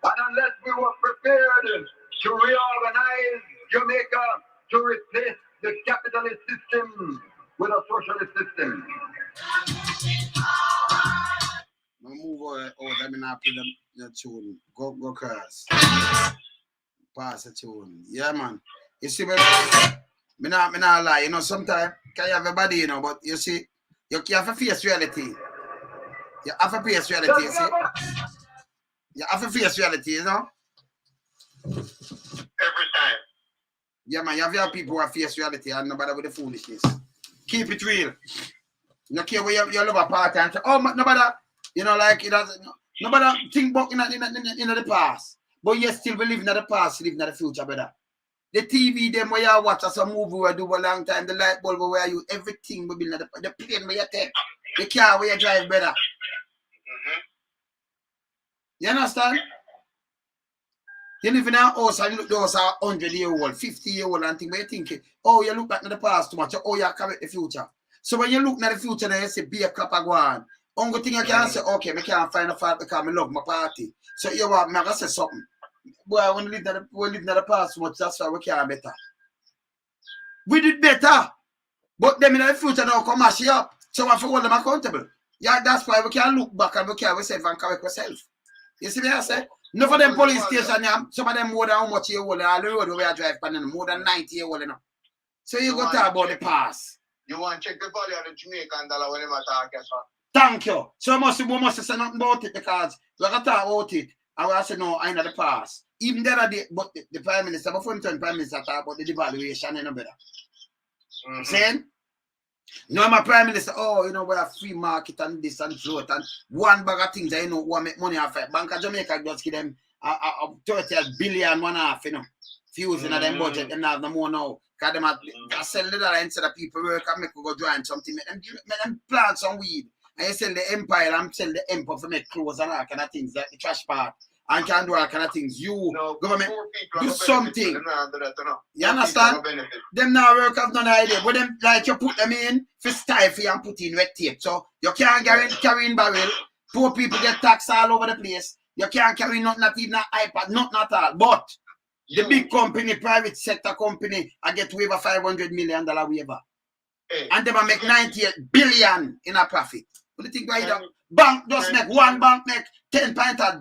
And unless we were prepared to reorganize Jamaica to replace the capitalist system with a socialist system. No move over. Let me not play the tune. Go cars. Pass the tune. Yeah, man. You see, me not lie. You know, sometimes can you have a body, you know, but you see, you have to face reality. You have to face reality, you see. You have to face reality, you know. Every time. Yeah, man, you have your people who have face reality and nobody with the foolishness. Keep it real. You don't care where you love a party and say, oh, nobody, you know, like, it doesn't, nobody think about in the past. But you still believe in the past, live in the future, brother. The TV them where you watch as a movie we do a long time, the light bulb where you everything we build the plane where you take, the car where you drive better. You understand? You live in a house and you look those are 100-year-old, 50-year-old and thing, but you think, oh, you look back at the past too much, oh, you correct the future. So when you look at the future, then you say, be a crap of one. Only thing I can say, okay, I can't find a fault because I love my party. So you want me to say something. Boy, when we live in the past too much, that's why we can't better. We did better. But them in the future now come mash it up. So we have to hold them accountable. Yeah, that's why we can look back and we can ourselves and correct ourselves. You see what I say? None of them police station, some of them more than how much year old, all the road where I drive, more than 90 year old enough. So you go talk about the past. You want to check the value of the Jamaican dollar when they talk as well. Thank you. So we must say nothing about it because we got to talk about it. And we say no, I know the past. Even the other day, but the Prime Minister, before the Prime Minister talk about the devaluation, you know better. Saying? No, my Prime Minister, oh, you know, we have free market and this and float and one bag of things that you know who make money off it. Bank of Jamaica just give them 30 billion, one half, you know. Fusing at them budget, them have no more now. Because them have sell the dollar instead of people work and make go join something, make them plant some weed. And you sell the empire and sell the empire for make clothes and all kind of things, like the trash part. And can do all kind of things. You, government, do something. You understand? Them now work have no idea. But them, like you put them in for stifle and put in red tape. So you can't carry in barrel. Poor people get taxed all over the place. You can't carry nothing, not even an iPad, nothing at all. But the big company, private sector company, I get waiver $500 million waiver. Hey. And they will make 98 billion in a profit. What do you think right now? Bank just make one bank make 10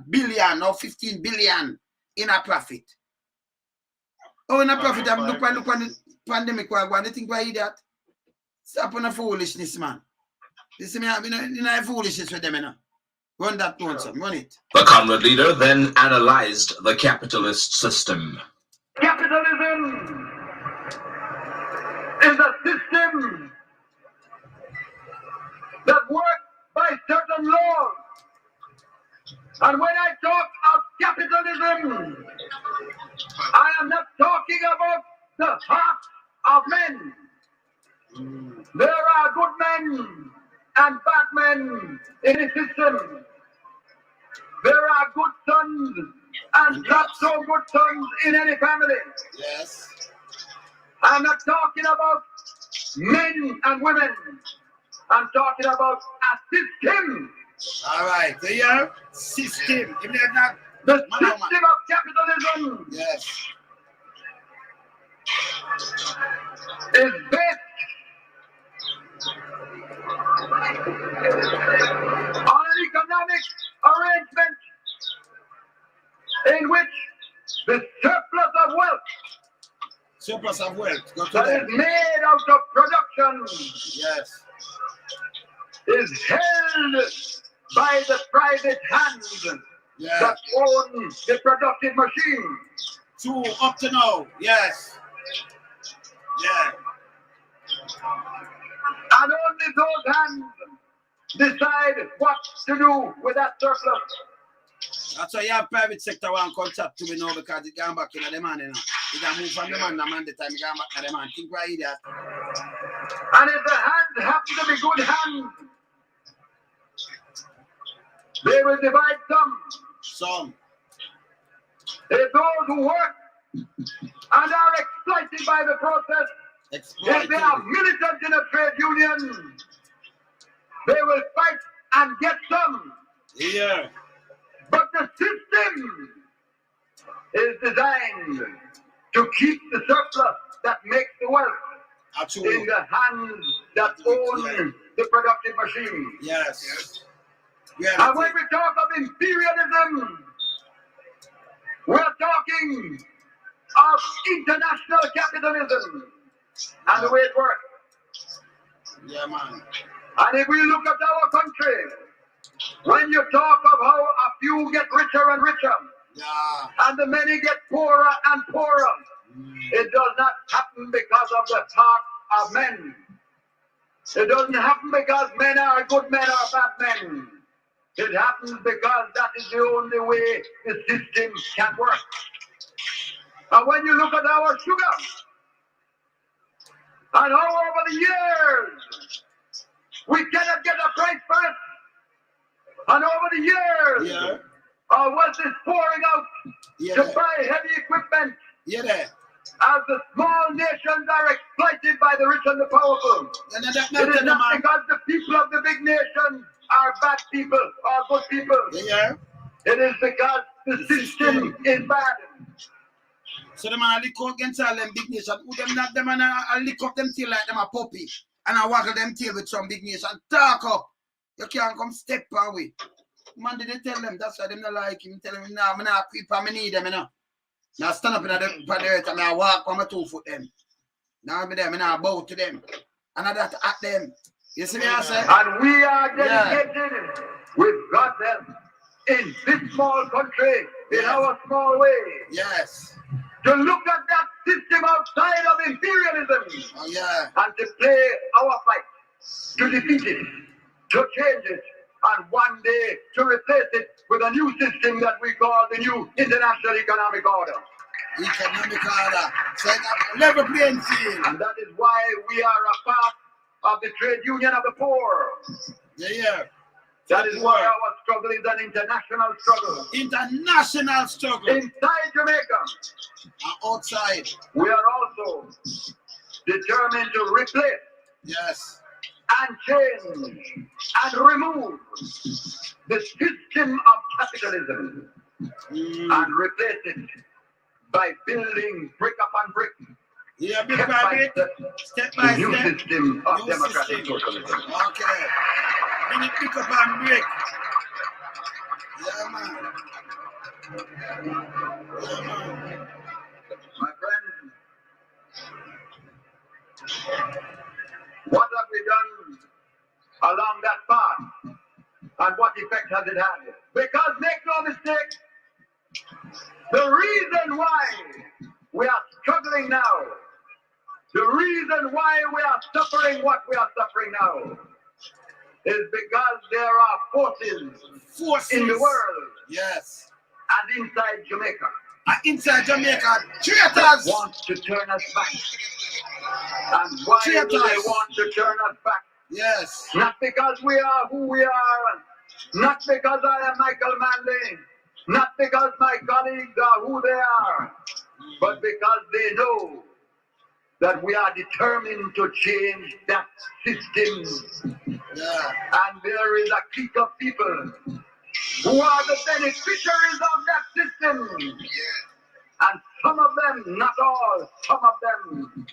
billion or 15 billion in a profit. Oh, in a profit, look on the pandemic, what do you think why that? Stop on the foolishness, man. You see me, you know, foolishness with them, you know. Run that one, run it. The Comrade leader then analyzed the capitalist system. Capitalism is a system that works by certain laws. And when I talk of capitalism, I am not talking about the hearts of men. There are good men and bad men in the system. There are good sons and not so good sons in any family. Yes. I'm not talking about men and women. I'm talking about a system. All right, so yeah, system. If they're not, the system of capitalism. Yes. Is based on an economic arrangement in which the surplus of wealth that is made out of production is held by the private hands that own the productive machine. True, up to now, yes. Yeah. And only those hands decide what to do with that surplus. That's why you have private sector one concept to me now because it's going back in the man, you know. You can move from the man the time you go back to the man. Think why that. And if the hands happen to be good hands, they will divide some. If those who work and are exploited by the process, if they are militant in a trade union, they will fight and get some. Yeah. But the system is designed to keep the surplus that makes the wealth in the hands that own the productive machine. Yes. And when we talk of imperialism, we're talking of international capitalism and the way it works. Yeah, man. And if we look at our country, when you talk of how a few get richer and richer, and the many get poorer and poorer, it does not happen because of the heart of men. It doesn't happen because men are good men or bad men. It happens because that is the only way the system can work. And when you look at our sugar, and how over the years, we cannot get a price for it. And over the years, our wealth is pouring out to buy heavy equipment. As the small nations are exploited by the rich and the powerful. It is not because the people of the big nations are bad people or good people. It is because the system is bad. So the man lick up against all them big nations. Who them not them and I lick up them tail like them a puppy. And I waggle them tail with some big nation. Talk up. You can't come step away. Man didn't tell them. That's why them not like him. Tell him, nah, I'm not creep and I need them, you know. Now stand up in the earth and I walk on my 2 foot them. Now I'm there, I bow to them. And I that at them. You see me I say? And we are dedicated with God's help in this small country, in our small way. To look at that system outside of imperialism. And to play our fight, to defeat it, to change it, and one day to replace it with a new system that we call the new international economic order. So level playing field. And that is why we are a part of the trade union of the poor. That is why our struggle is an international struggle. International struggle. Inside Jamaica. And outside. We are also determined to replace. And change and remove the system of capitalism and replace it by building brick upon brick, step by step, the new system of democratic socialism. Bring it brick upon brick. My friends, what have we done along that path? And what effect has it had? Because make no mistake, the reason why we are struggling now, the reason why we are suffering what we are suffering now, is because there are forces in the world. And inside Jamaica. Inside Jamaica, traitors want to turn us back. And why do they want to turn us back? Not because we are who we are, not because I am Michael Manley, not because my colleagues are who they are, but because they know that we are determined to change that system. And there is a clique of people who are the beneficiaries of that system. And some of them, not all, some of them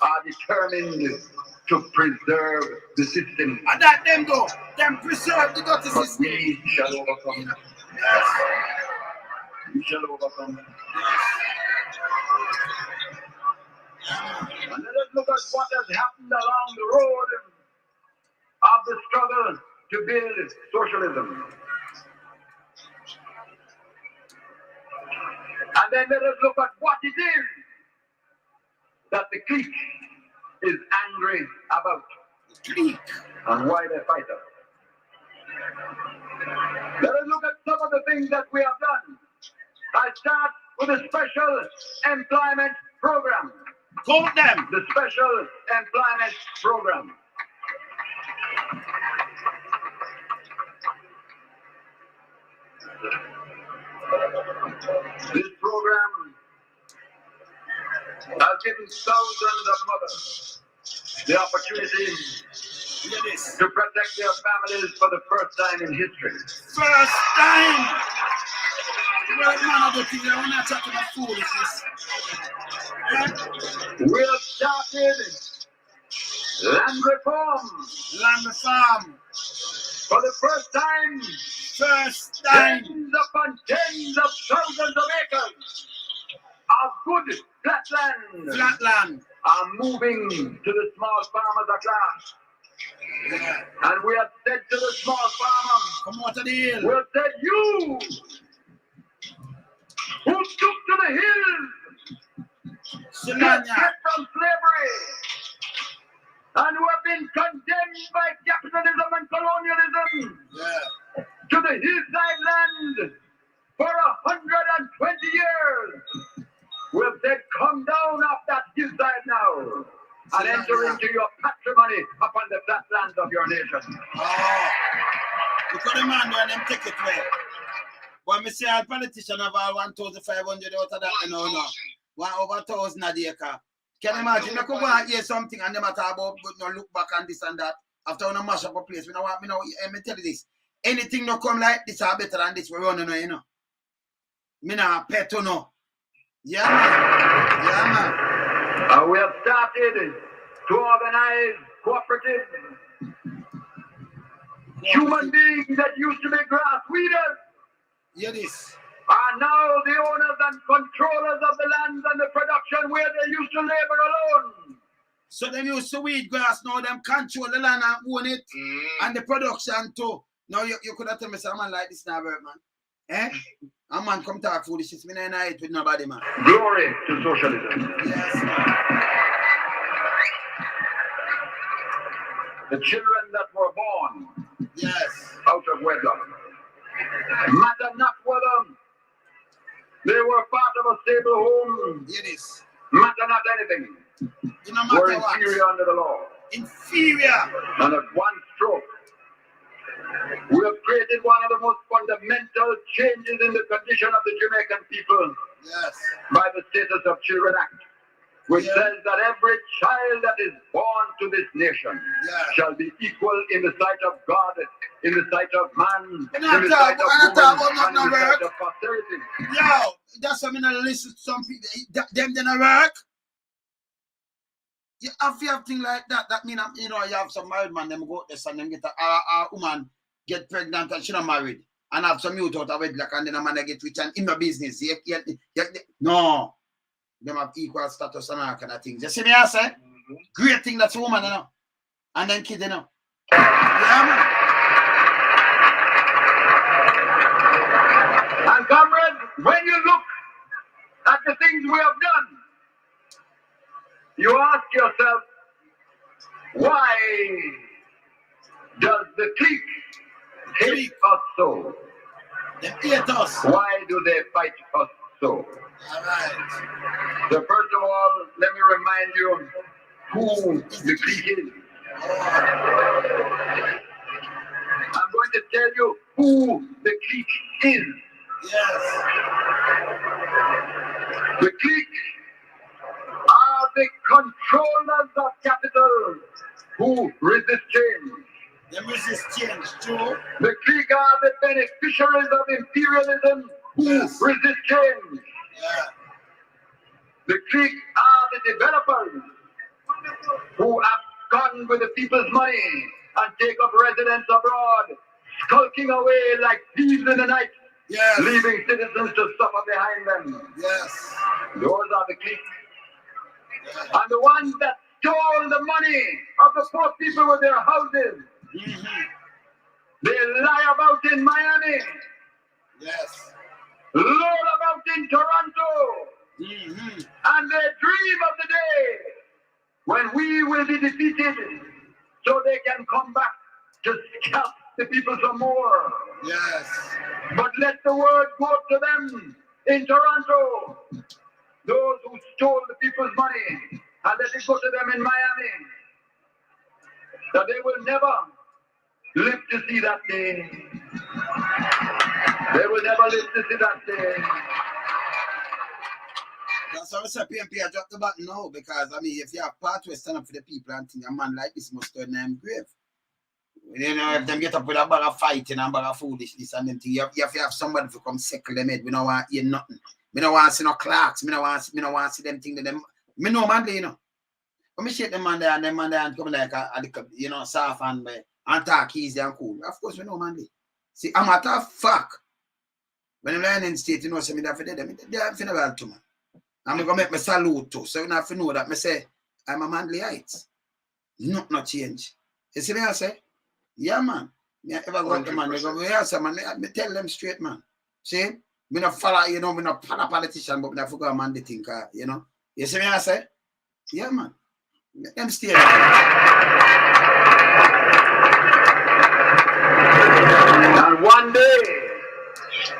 are determined to preserve the system. And that them go, them preserve the dirty but system. We shall overcome. We shall overcome. And let us look at what has happened along the road of the struggle to build socialism. And then let us look at what it is that the clique is angry about. And why they fight us. Let us look at some of the things that we have done. I start with a special employment program. Call them. The special employment program. This program has given thousands of mothers the opportunity to protect their families for the first time in history. First time! Well, man, of the thing, I want to talk about foolishness. We have started land reform. Land reform. For the first time. First time. Tens upon tens of thousands of acres of good flatland are moving to the small farmers at last. And we have said to the small farmer, come out of the hill. We have said, you who took to the hills to escape from slavery and who have been condemned by capitalism and colonialism to the hillside land for 120 years. We have said come down off that hillside now and enter into your patrimony upon the flat lands of your nation. Oh, look at the man when them take it away. When me say all politicians have all 1,500 out of that, no. 1,000 a day. Can you imagine? I could go and hear something and them talk about no look back and this and that. After when I mash up a place, let me tell you this. Anything no come like this are better than this. We run, you know. Me not pet to no. Yeah, man. We have started to organize cooperatives. Human beings that used to be grass weeders Hear this. are now the owners and controllers of the lands and the production where they used to labor alone. So them used to weed grass, now them control the land and own it. And the production too. Now you could have told me some man like this now, man. Eh? A man come talk foolishness. Me not it with nobody, man. Glory to socialism. Yes, man. The children that were born Yes. out of wedlock matter not whether they were part of a stable home, Hear this. matter not anything, You no were matter what. inferior under the law. Inferior. And at one stroke, we have created one of the most fundamental changes in the condition of the Jamaican people Yes. by the Status of Children Act, which says that every child that is born to this nation shall be equal in the sight of God, in the sight of man, in the sight of woman, and in the sight of posterity. Yo, that's why I mean, listen to some people. Them don't work. You have to have things like that. That mean, you know, you have some married man, them go this and them get a woman get pregnant and she not married. And have some youth out of wedlock and then a man get rich and in the business. No. Them have equal status and all kind of things. You see me, I say? Great thing that's a woman, you know. And then kids, you know. Yeah, man. And comrades, when you look at the things we have done, you ask yourself, why does the clique hate us so? They hate us. Why do they fight us so? All right. So first of all, let me remind you who the clique is. I'm going to tell you who the clique is. Yes. The clique are the controllers of capital who resist change. They resist change too. The clique are the beneficiaries of imperialism who resist change. Yeah. The clique are the developers who abscond with the people's money and take up residence abroad, skulking away like thieves in the night, leaving citizens to suffer behind them. Yes. Those are the clique. And the ones that stole the money of the poor people with their houses, they lie about in Miami, loll about in Toronto, and they dream of the day when we will be defeated so they can come back to scalp the people some more. Yes. But let the word go to them in Toronto, those who stole the people's money, and let it go to them in Miami, that they will never live to see that day. They will never live to see that day. That's why I say PMP, I drop the button now, because I mean, if you have part to stand up for the people and think a man like this must turn them grave. You know, if them get up with a bag of fighting and bag of foolishness and them thing, you have to have somebody to come settle them head. We don't want to hear nothing. Me don't want to see no clocks. Me don't want to see them thing that them. Me know Manley, you know. When me shake them man there and them man there and come like a you know, soft and talk easy and cool. Of course, we know Manley. See, I'm a tough fuck. When I'm learning in state, you know, so me there for them. They have to know to man. I'm going to make me salute too. So you have to know that me say, I'm a Manley heights. No change. You see me I say? Yeah, man. Me ever go to man, they go, yeah, sir, man. Me tell them straight, man. See? Me not follow, you know, me not follow politician, but me not forget man the thinker, you know. You see me I say? Yeah, man. Let them stay there. And one day,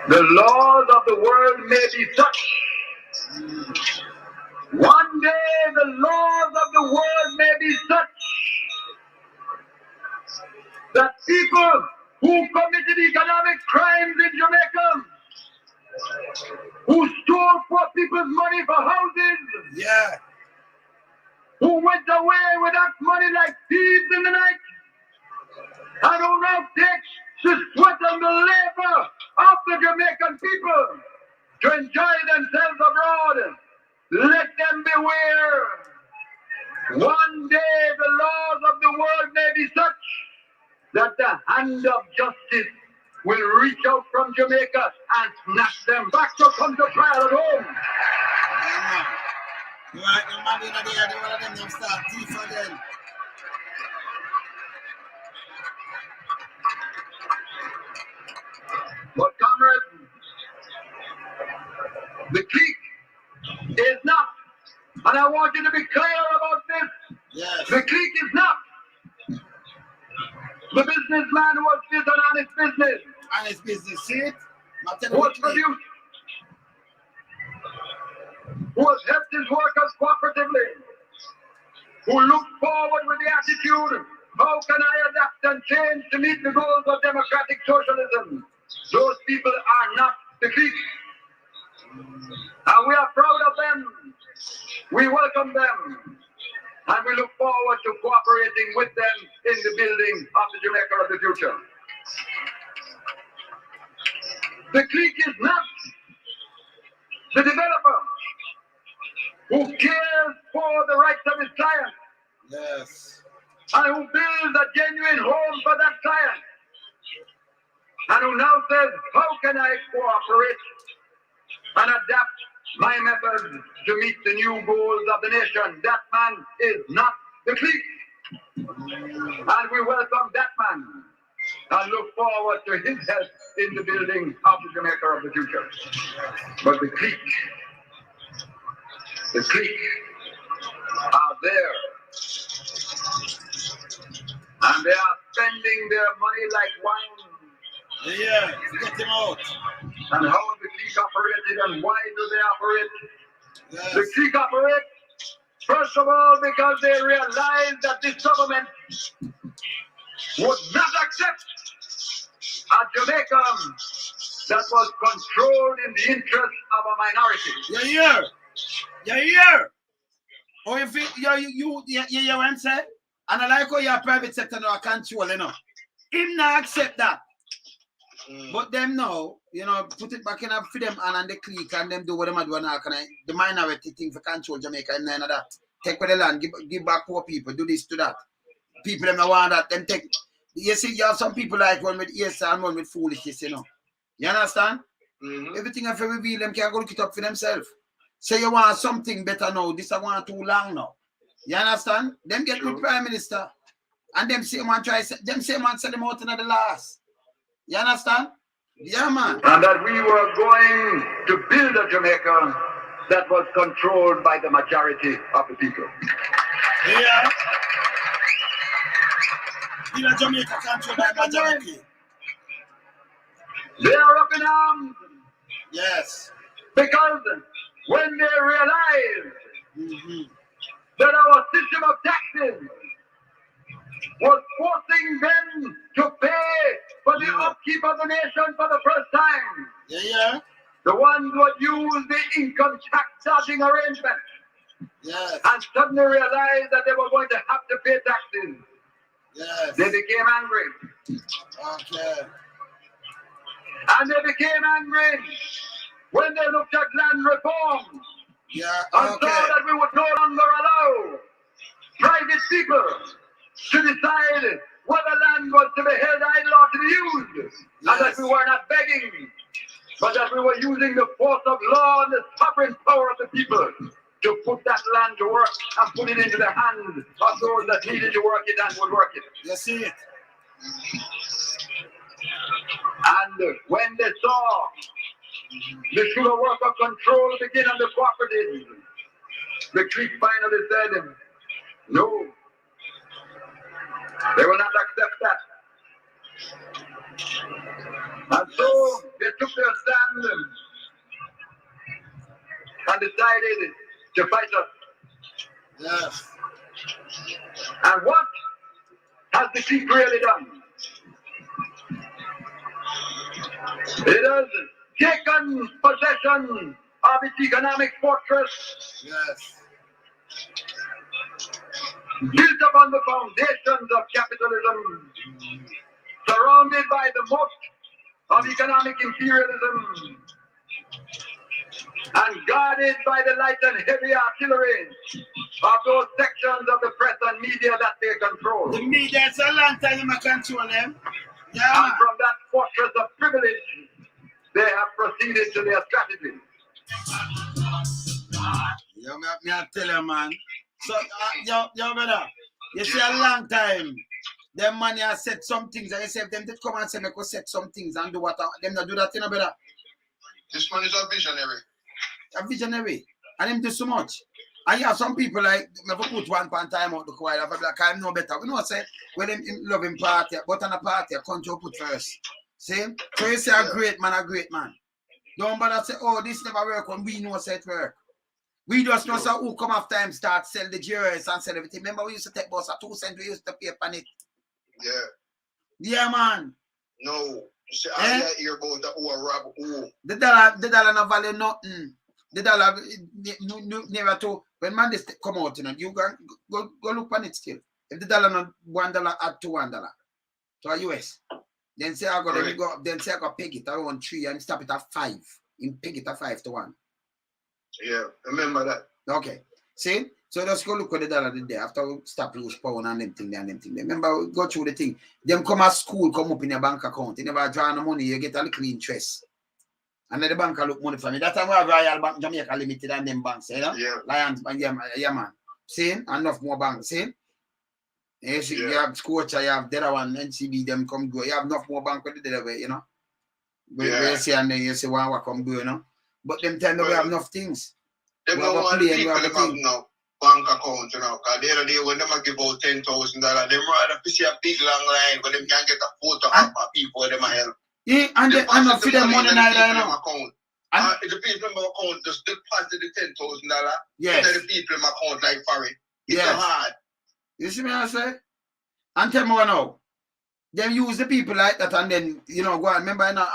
the laws of the world may be such one day the laws of the world may be such that people who committed economic crimes in Jamaica, who stole poor people's money for houses, Yeah. who went away with that money like thieves in the night, and who now takes the sweat and the labor of the Jamaican people to enjoy themselves abroad. Let them beware. One day the laws of the world may be such that the hand of justice will reach out from Jamaica and snatch them back to come to trial at home. Right, the man in there, one of them start thief again. But comrades, the clique is not, and I want you to be clear about this, Yes. the clique is not the businessman who was built on honest business, And his business, see it? Not who was produced, who has helped his workers cooperatively, who looked forward with the attitude, how can I adapt and change to meet the goals of democratic socialism? Those people are not the clique. And we are proud of them. We welcome them. And we look forward to cooperating with them in the building of the Jamaica of the future. The clique is not the developer who cares for the rights of his client Yes. and who builds a genuine home for that client and who now says, how can I cooperate and adapt my methods to meet the new goals of the nation? That man is not the clique. And we welcome that man and look forward to his help in the building of the Jamaica of the future. But the clique are there. And they are spending their money like wine. Yeah, get him out. And how the clique operated and why do they operate? Yes. The clique operate, first of all, because they realized that this government would not accept a Jamaica that was controlled in the interest of a minority. You're here. You're here. Oh, you feel you what I'm saying? And I like how your private sector now control, you know. Him not accept that. But them now, you know, put it back in up for them and the clique and them do what them do now. The minority thing for control Jamaica and none of that. Take for the land, give back poor people, do this, do that. People them not want that. Then take. You see, you have some people like one with yes and one with foolishness, you know. You understand? Everything if you reveal them can go look it up for themselves. Say you want something better now, this I want too long now. You understand? Them get good prime minister. And them same man sell them out in the last. You understand? Yeah, man. And that we were going to build a Jamaica that was controlled by the majority of the people. Yeah. Build a Jamaica controlled by majority. They are up in arms. Yes. Because when they realized that our system of taxes was forcing them to pay for the upkeep of the nation for the first time. Yeah. The ones who had used the income tax charging arrangement. Yes. And suddenly realized that they were going to have to pay taxes. Yes. They became angry. Okay. And they became angry when they looked at land reform. Yeah. And Okay. saw that we would no longer allow private people to decide whether land was to be held idle or to be used. And that we were not begging, but that we were using the force of law and the sovereign power of the people to put that land to work and put it into the hands of those that needed to work it and would work it. You see it. And when they saw the sugar worker control begin on the cooperatives, the clique finally said, no, they will not accept that. And so they took their stand and decided to fight us. Yes. And what has the clique really done? It has taken possession of its economic fortress, Yes. built upon the foundations of capitalism, surrounded by the moat of economic imperialism, and guarded by the light and heavy artillery of those sections of the press and media that they control. The media, it's a long time I control them. Yeah. And from that fortress of privilege, they have proceeded to their strategy. Yo, me I tell you, man. So, yo, brother, you see a long time, them man have said some things, and you say if them did come and say, make us set some things and do what, them not do that, you know, brother. This man is a visionary. A visionary. And him do so much. And you have some people like, never put one pan time out the choir, have like, I'm no better. We know, say, when him love him party, but on a party, a country will put first. See? So you say a great man. Don't bother say, oh, this never work when we know say it work. We just know so who come after him start sell the jewelries and sell everything. Remember we used to take bus at 2 cents, we used to pay on it. Yeah. Yeah, man. No. See, I hear about the who rob who. The dollar no value nothing. The dollar never to when man this come out, you know, you go look on it still. If the dollar not $1 add to $1 to a US, then say I go then go then say I go peg it around 3 and stop it at 5. In peg it at 5 to 1. Yeah, remember that. Okay. See? So just go look at the dollar today after we stop use pound and them thing. Remember, we go through the thing. Them come at school, come up in your bank account. You never draw no money, you get a little interest. And then the bank look money for me. That time we have Royal Bank Jamaica Limited and them banks, you know? Yeah. Lions Bank, yeah, man. See? Enough more banks, see? You have Scotia, you have the other one, NCB, them come go. You have enough more bank with the other way, you know? Where you see and then you see one come go, you know? But them time we have enough things. Them no one people them have no bank account, you know, because the other day when them give out $10,000, them rather see a big long line but them can't get a photo of people where them help. Yeah, and they not feed them money neither, you know. And the people in my account just deposit the $10,000. Yes. And the people in my account like for it. It's yes. hard. You see me I say? And tell me what now. Them use the people like that and then, you know, go on. Remember, you know,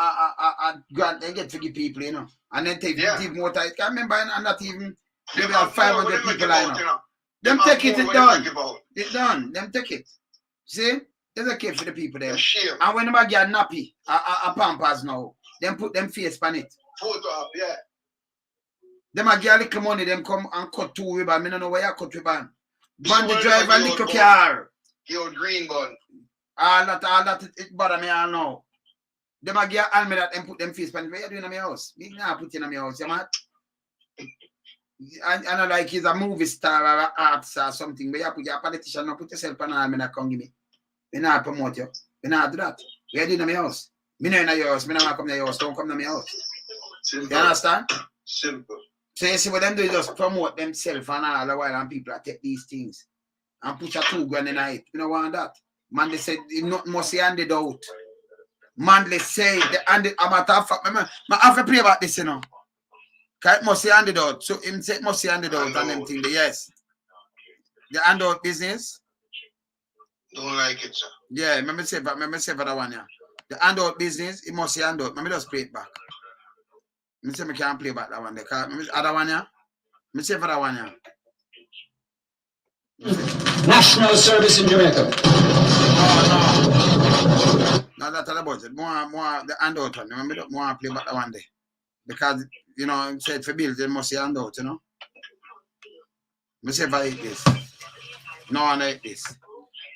grant they get to give people, you know. And then take more time. Can't remember, and not even, maybe have 500 people, I know. Them take it, it's done. It's done. Them take it. See? There's a kid for the people there. And when them get nappy, a pampers now, them put them face on it. Photo up, yeah. Them a get a little money, them come and cut 2 ribbon. I don't know where you cut ribbon. Man, the drive a little car. Your green bun. All that, it bother me all now. Them a get all me that them put them face on it. What you doing in my house? Me not put in my house, you mad? I know like he's a movie star or an artist or something, but you put your politician, not put yourself on all me not come give me. Me not promote you. Me not do that. What you doing in my house? Me not in your house. Me not come to your house. Don't come to my house. Simple. You understand? Simple. So you see what them do is just promote themselves and all the while and people take these things and push a 2 grand in it. You know want that? Man, they said it not must be handed out. Man, they say the handed a matter of fact. I have to play about this, you know. Cause it must be handed out. So him say it must be handed out and them thing. Yes. The handout business. Don't like it, sir. Yeah, remember say for that one, yeah. The handout business, it must be handed out. Let me just play it back. I say I can't play back that one there. Other one, yeah. I say for that one, yeah. National service in Jamaica. No, that's all about it. More the handout one. Remember that more play back that one there. Because, you know, I'm said for bills, they must see handout, you know. I say if I eat this. No one eat this.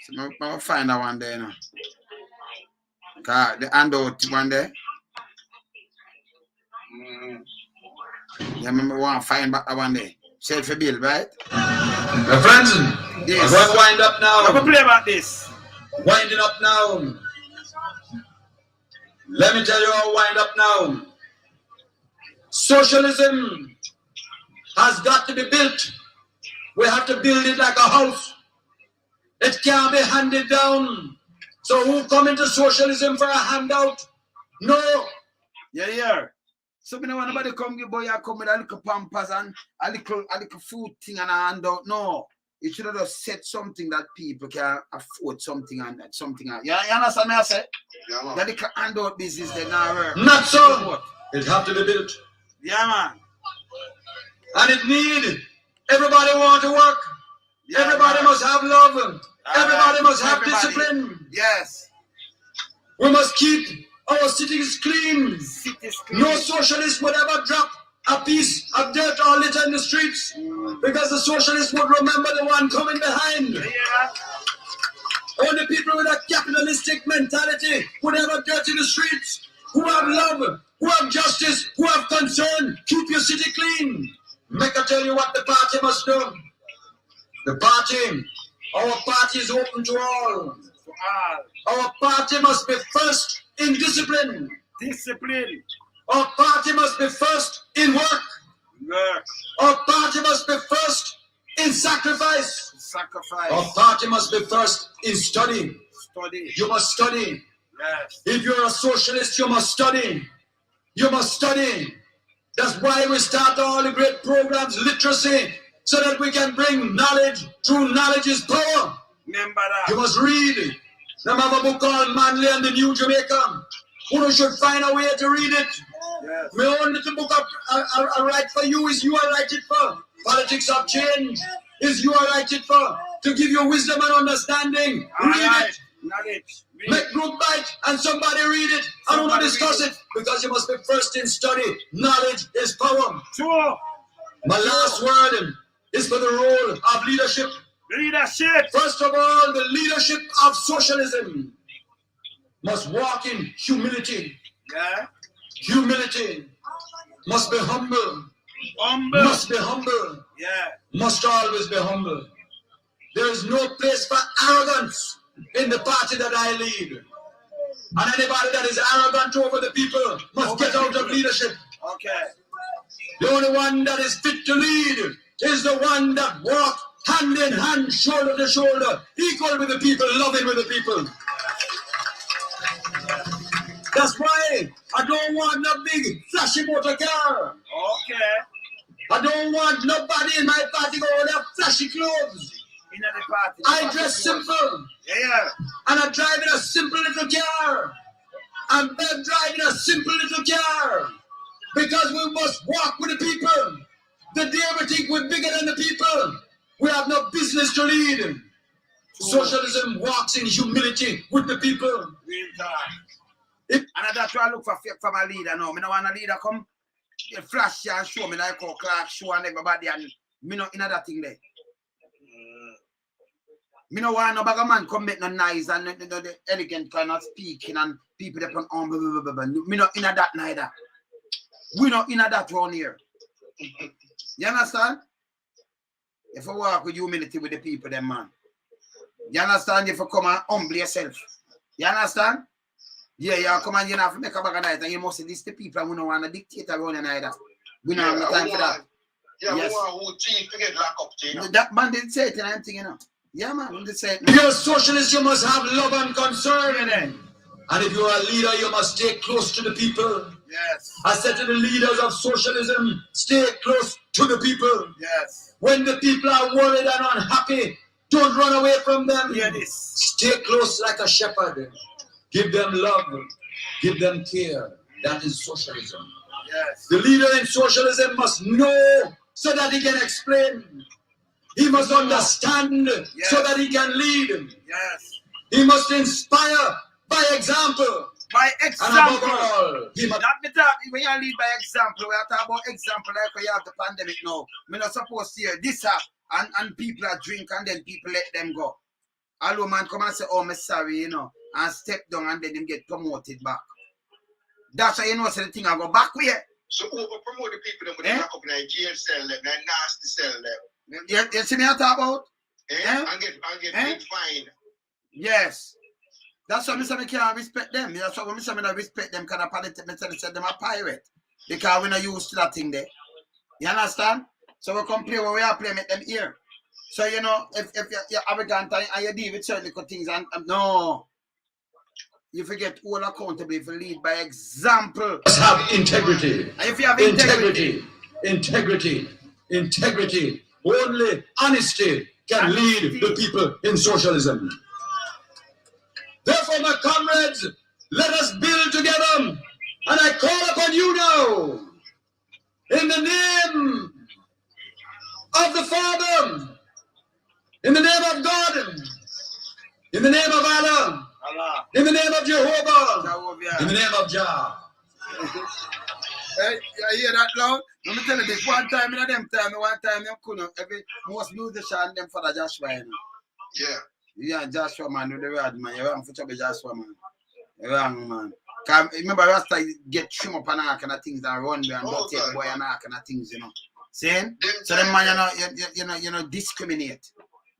So I'll find that one there, you know. Because the handout one there. Yeah, I want to find back that one there. Say for bill, right? My friends, yes. I'm going to wind up now. I'm going to play about this. Winding up now. Let me tell you how wind up now. Socialism has got to be built. We have to build it like a house. It can't be handed down. So who come into socialism for a handout? No. Yeah. So me no want nobody come give boy come with a little pampers and a little food thing and a handout. No. it should have just said something that people can afford something and that something. You understand me? I say? Yeah, That they can hand out business, they now work. Not so. It have to be built. Yeah, man. And it need everybody want to work. Yeah, everybody man. must have love. Everybody must have Everybody. discipline. Yes. We must keep our cities clean. Cities clean. No socialist would ever drop a piece of dirt or litter in the streets because the socialist would remember the one coming behind. Yeah. Only people with a capitalistic mentality would ever dirt in the streets, who have love, who have justice, who have concern. Keep your city clean. Make I tell you what the party must do. The party, our party is open to all. Our party must be first in discipline. Discipline. Our party must be first in work. Work. Our party must be first in sacrifice. Sacrifice. Our party must be first in study. Study. You must study. Yes. If you're a socialist, you must study. You must study. That's why we start all the great programs, literacy, so that we can bring knowledge. True knowledge is power. Remember that. You must read. Now, I have a book called Manley and the New Jamaica. Who should find a way to read it. Yes. My own little book I write for you is you I write it for. Politics of change is you I write it for. To give you wisdom and understanding. Read it. Knowledge. Read. Make group bite and somebody read it. I don't want to discuss it because you must be first in study. Knowledge is power. True. My last word is for the role of leadership. Leadership. First of all, the leadership of socialism must walk in humility. Yeah. Humility. Must be humble. Humble. Must be humble. Yeah. Must always be humble. There is no place for arrogance in the party that I lead. And anybody that is arrogant over the people must get out of leadership. Okay. The only one that is fit to lead is the one that walks hand in hand, shoulder to shoulder, equal with the people, loving with the people. That's why I don't want no big flashy motor car. Okay. I don't want nobody in my party go with flashy clothes. In the party. I dress simple. Yeah. And I drive in a simple little car. I'm driving a simple little car. Because we must walk with the people. The day we think we're bigger than the people, we have no business to lead. Socialism walks in humility with the people. Real time. And that's why I look for my leader now. I don't want a leader come flash and show me like how Clark show and everybody and me not in that thing there. Me no want no bag of man come make no nice and the elegant kind of speaking and people that on blah, blah, blah, blah. Me not in that neither. We not in that round here. You understand? If you walk with humility with the people, then man. You understand? If you come and humble yourself. You understand? Yeah, you come and you have to make a bag of night and you must say this to people and we don't want to dictate around and either. We don't have time for that. Yeah, yes. We want who chief to get locked up, you know. That man didn't say it and I'm thinking, you know. Yeah, man, didn't say it. You're a socialist, you must have love and concern. Yeah, then. And if you're a leader, you must stay close to the people. Yes. I said to the leaders of socialism, stay close to the people. Yes. When the people are worried and unhappy, don't run away from them. Hear this. Stay close like a shepherd. Give them love. Give them care. That is socialism. Yes. The leader in socialism must know so that he can explain. He must understand so that he can lead. Yes. He must inspire by example. By And example. above all, he must That me talk, when you lead by example, we are talking about example like when you have the pandemic now. We're not supposed to hear this and people are drink and then people let them go. Hello man come and say, oh, I'm sorry, you know, and step down and then them get promoted back. That's how you know so the thing I go back with. So over promote the people them with the lock up in a jail cell, them, that nasty cell them. You see me I talk about? And get big fine. Yes. That's why I can't respect them. That's why I don't respect them because I said them a pirate. Because we're not used to that thing there. You understand? So we come play where we are playing with them here. So you know, if you're arrogant and you deal with certain little things and no. You forget all accountable if you lead by example. must have integrity. And if you have integrity. Integrity. Only honesty can lead the people in socialism. Therefore, my comrades, let us build together. And I call upon you now, in the name of the Father, in the name of God, in the name of Allah, in the name of Jehovah, in the name of Jah. Hey, you hear that loud? Let me tell you this. One time in them them couldn't every most musician them for the Joshua, you know. Yeah. Yeah, Joshua man, do the word man. You're wrong for trouble, Joshua man. You're wrong, man. Cause remember Rasta get trim up and all kind of things and run there and go take boy and all kind of things, you know. Saying? So them man, you know, discriminate.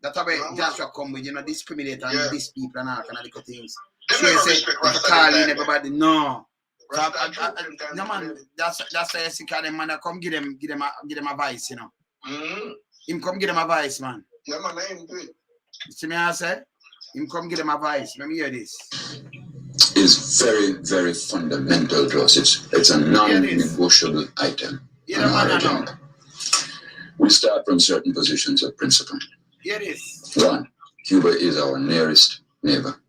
That's why Joshua come with, you know, discriminate and these people and all kind of little things. So you say, calling everybody, no. So no man, that's why I see them man come give them advice, you know. Him come give them advice, man. Yeah, my name good. See me I say? Him come give them advice. Let me hear this. Is very, very fundamental to us. It's a non-negotiable item on our agenda. We start from certain positions of principle. Here it is. 1. Cuba is our nearest neighbor.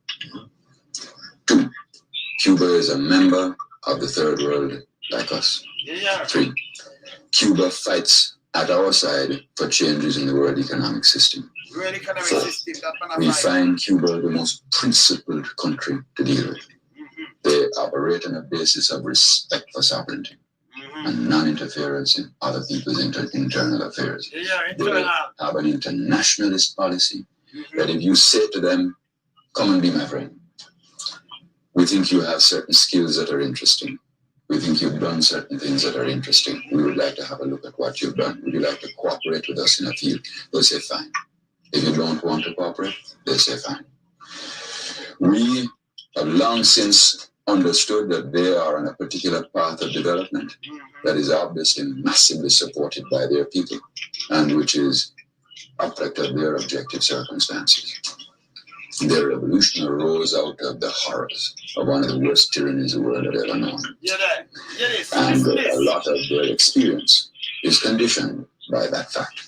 2. Cuba is a member of the third world like us. 3. Cuba fights at our side for changes in the world economic system. 4. We find Cuba the most principled country to deal with. They operate on a basis of respect for sovereignty and non-interference in other people's internal affairs. They have an internationalist policy that if you say to them, come and be my friend, we think you have certain skills that are interesting. We think you've done certain things that are interesting. We would like to have a look at what you've done. Would you like to cooperate with us in a field? They'll say, fine. If you don't want to cooperate, they'll say, fine. We have long since understood that they are on a particular path of development that is obviously massively supported by their people and which is a product of their objective circumstances. Their revolution arose out of the horrors of one of the worst tyrannies the world had ever known. And a lot of their experience is conditioned by that fact.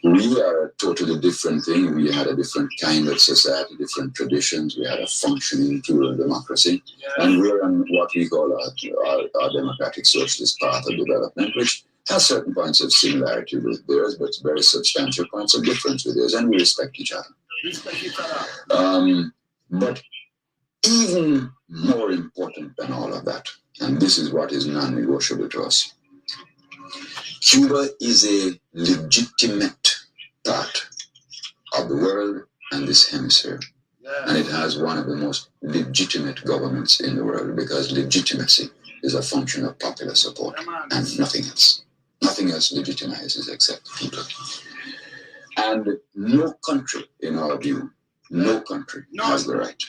We are a totally different thing. We had a different kind of society, different traditions. We had a functioning plural democracy. And we're on what we call our democratic socialist path of development, which has certain points of similarity with theirs, but very substantial points of difference with theirs, and we respect each other. But even more important than all of that, and this is what is non-negotiable to us, Cuba is a legitimate part of the world and this hemisphere. And it has one of the most legitimate governments in the world because legitimacy is a function of popular support and nothing else. Nothing else legitimizes except people. And no country, in our view, no country has the right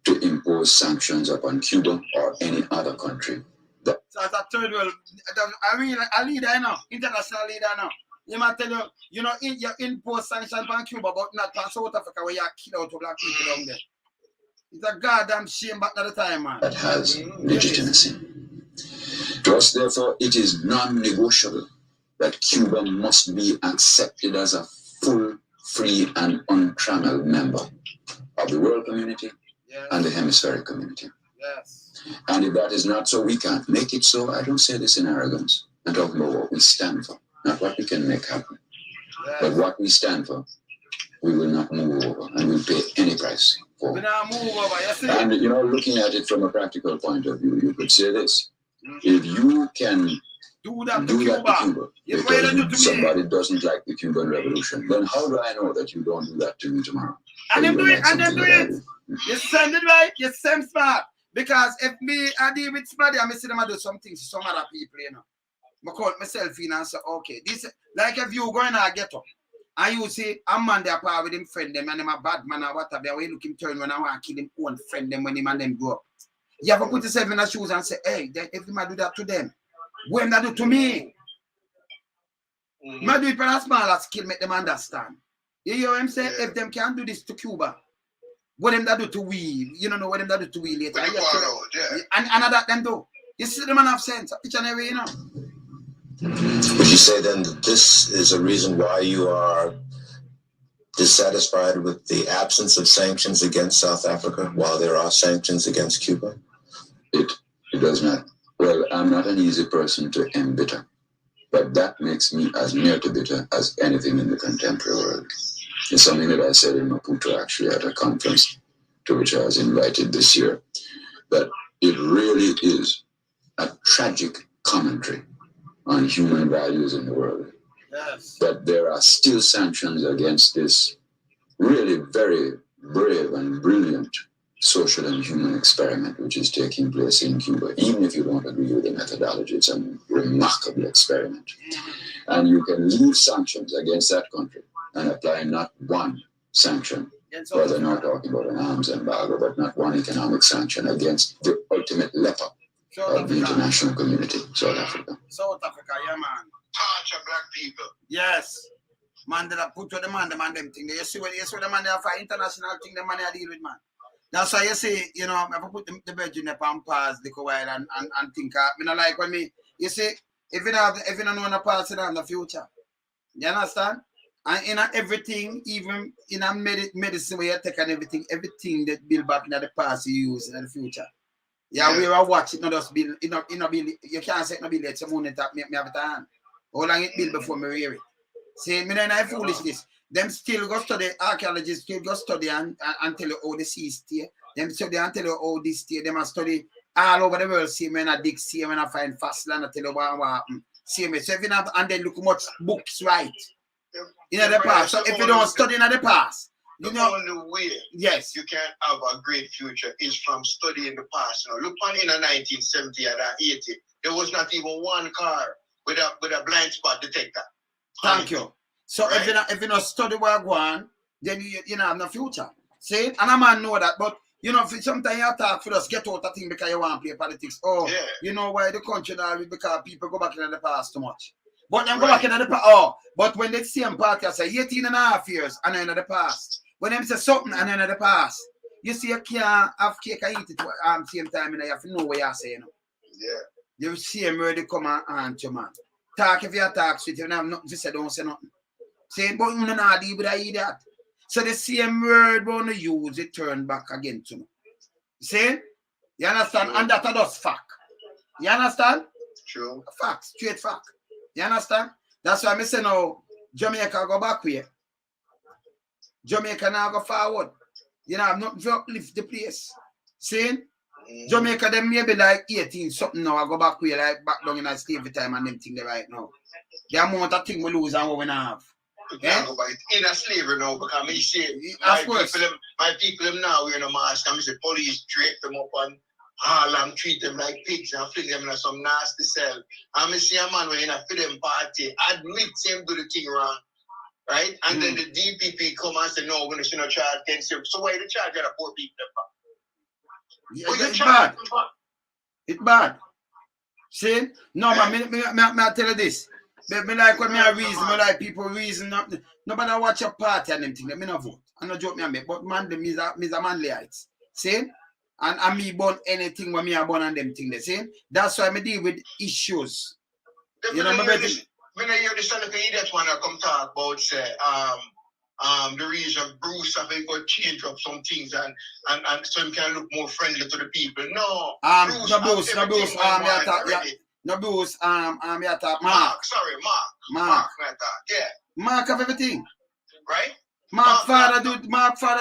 to impose sanctions upon Cuba or any other country. So as a third world, I mean, a leader now, international leader now. You might tell you know, you impose sanctions on Cuba, but not on South Africa where you kill out black people down there. It's a goddamn shame back at the time, man. That has legitimacy. To us, therefore, it is non-negotiable that Cuba must be accepted as a full, free, and untrammeled member of the world community and the hemispheric community. And if that is not so, we can't make it so. I don't say this in arrogance. I'm talking about what we stand for, not what we can make happen. But what we stand for, we will not move over, and we'll pay any price for. And, you know, looking at it from a practical point of view, you could say this. If you can do that to Cuba because somebody doesn't like the Cuban Revolution, then how do I know that you don't do that to me tomorrow? And them do it, and them do it. You send it right, you send smart. Because if me, I deal with somebody, I see them do something to some other people, you know. I call myself in and say, okay, this, like if you go in a ghetto, and you say, a man there part with him friend them, and him a bad man or whatever, when you look him turn when I want to kill him own friend them when him and them grow up. You have to put yourself in the shoes and say, hey, if him do that to them, when they do to me, I do it for a smaller skill, make them understand. You hear what I'm saying? If them can't do this to Cuba, what them that do to we, you don't know what them that do to we later. And that them do. You see them and have sense, each and every, you know. But you say then that this is a reason why you are dissatisfied with the absence of sanctions against South Africa while there are sanctions against Cuba? It does not. Well, I'm not an easy person to embitter, but that makes me as near to bitter as anything in the contemporary world. It's something that I said in Maputo, actually, at a conference to which I was invited this year, that it really is a tragic commentary on human values in the world. Yes. That there are still sanctions against this really very brave and brilliant social and human experiment which is taking place in Cuba. Even if you don't agree with the methodology, it's a remarkable experiment. And you can leave sanctions against that country and apply not one sanction. Well, they're not talking about an arms embargo, but not one economic sanction against the ultimate leper of the international community, South Africa. South Africa, yeah, man. Torture black people. Yes. Man, that put to the man them thing. You see what the man they have for international thing, the man they deal with, man. That's why you say, you know, I put the Virgin upon pause the while and think, you know, like when me, you see, if you don't want to pass it on the future, you understand? And in everything, even in a medicine where you take and everything that build back in the past you use in the future. Yeah, we are watching, not just build, you can't say no build it, someone that me have it on. How long it build before me hear it? See, me don't know foolishness. Them still go study, archaeologists still go study and tell you how the sea stay. Them study and tell you how this stay. Them study all over the world, see me in a dig, see me when I find fast land, I tell you what happened. See me, so if you have, and then look much books right. In the past, so if you don't study in the past, you know, only way yes, you can have a great future is from studying the past. You know, look on in the 1970 and 80, there was not even one car with a blind spot detector. Thank you. So right? if you not study what go on, then you know have no future. See, and a man know that, but you know, sometimes you talk for us get out of thing because you want to play politics. Oh, yeah. You know why the country now because people go back in the past too much. But then go back in the past. Oh, but when they same party say 18.5 years and then in the past. When them say something and then in the past, you see you can't have cake and eat it same time and you have to know what you're saying. Yeah. You see him ready come and answer, man. Talk if you talk sweet, you have nothing to say, don't say nothing. Saying, but you not deal with that. So the same word when you use it turn back again to me. See? You understand? And that's just fact. You understand? True. Fact, straight fact. You understand? That's why I say now, Jamaica go backward. Jamaica now go forward. You know, I'm not to uplift the place. See? Jamaica, them maybe like 18 something now. I go back where like back down in a slavery time and them thing there right now. The amount of thing we lose and what we not have. Yeah? In a slavery now because me say my people them now wearing a mask and me say police drape them up and haul and treat them like pigs and fling them in some nasty cell. And me see a man when in a freedom party admit him do the thing wrong. Right? And then the DPP come and say no, we're not going to charge against him. So why the charge the poor people? Yeah, it's bad. It's bad. See? No, man, I tell you this. Me like when me reason, me like people reason. Nobody watch a party and them thing. Me no vote. I no joke me and me. But man, them is a Manleyites. See? And me born anything when me are born and them thing. See? That's why me deal with issues. You know, when I hear the son of the idiot one come talk about say the reason Bruce have got to change up some things and so he can look more friendly to the people. No, Bruce, Mark. Mark. Yeah. Mark have everything. Right? Mark father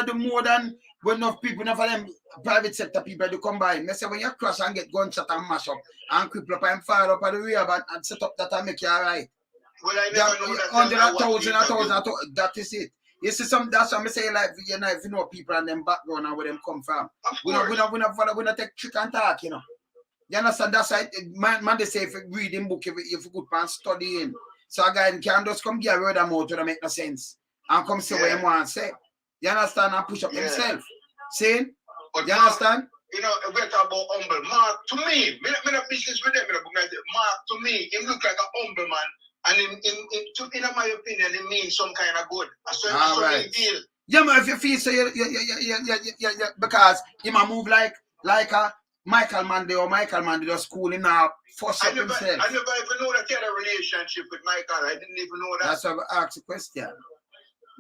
do more than when enough people, enough of them private sector people do combine. They say when you crash and get gunshot and mash up and cripple up and fire up at the rear and set up that and make you alright. Well, I never know that. 100,000, that is it. You see some that's what I say like you know if you know people and them background and where them come from. We not take trick and talk, you know. You understand? That's why man they say if you reading book, if you good pan studying. So a guy can just come get a word of mouth to make no sense. And come say what he want to say. You understand? And push up himself. See? But you understand? You know, we talk about humble. Mark, to me, I'm not business with them. Mark, to me, he look like a humble man. And in my opinion, it means some kind of good. So right. Feel. Yeah, man, if you feel so, you because he might move like a Michael Manley or Michael Manley just school him now force up himself. I never even know that he had a relationship with Michael. I didn't even know that. That's why I asked the question.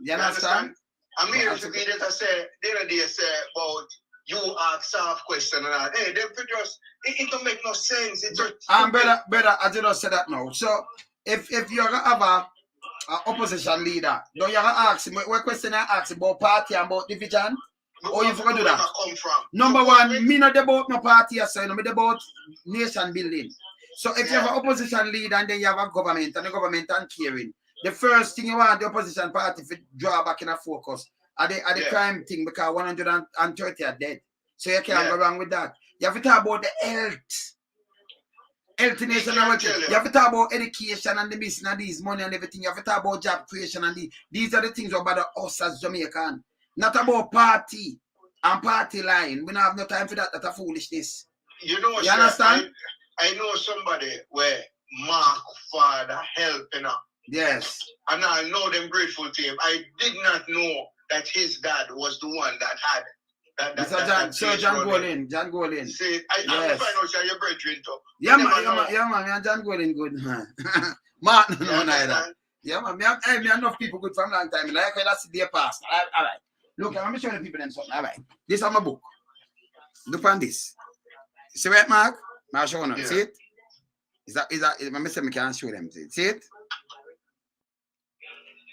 You understand? I'm here to be that I say, the other day say about you ask soft question and all. Hey, they just, it don't make no sense. It just brother, I just said that now. So if you're gonna have a opposition leader, don't you have to ask him what question I ask about party and about division? Or you forgot to do that? Come from? Number one, me not about my party, so I'm about nation building. So if you have an opposition leader and then you have a government and the government and caring, the first thing you want the opposition party to draw back in a focus are the crime thing, because 130 are dead. So you can't go wrong with that. You have to talk about the health nation. You have to talk about education and the missing of these money and everything. You have to talk about job creation and these are the things about us as Jamaican. Not about party and party line. We don't have no time for that. That's a foolishness. You know, you understand? I know somebody where Mark father helping up. Yes. And I know them grateful to him. I did not know that his dad was the one that had that. Sir John Golin. John Golin. See, I find out your brethren too. Yeah, man, John Golin good. Martin, no, neither. Yeah, man, me enough people good from a long time. Like, that's the past. All right. Look, I'm showing the people them something. All right. This is my book. Look on this. See it, Mark? I'll show them. See it? Is that, I can't show them. See it?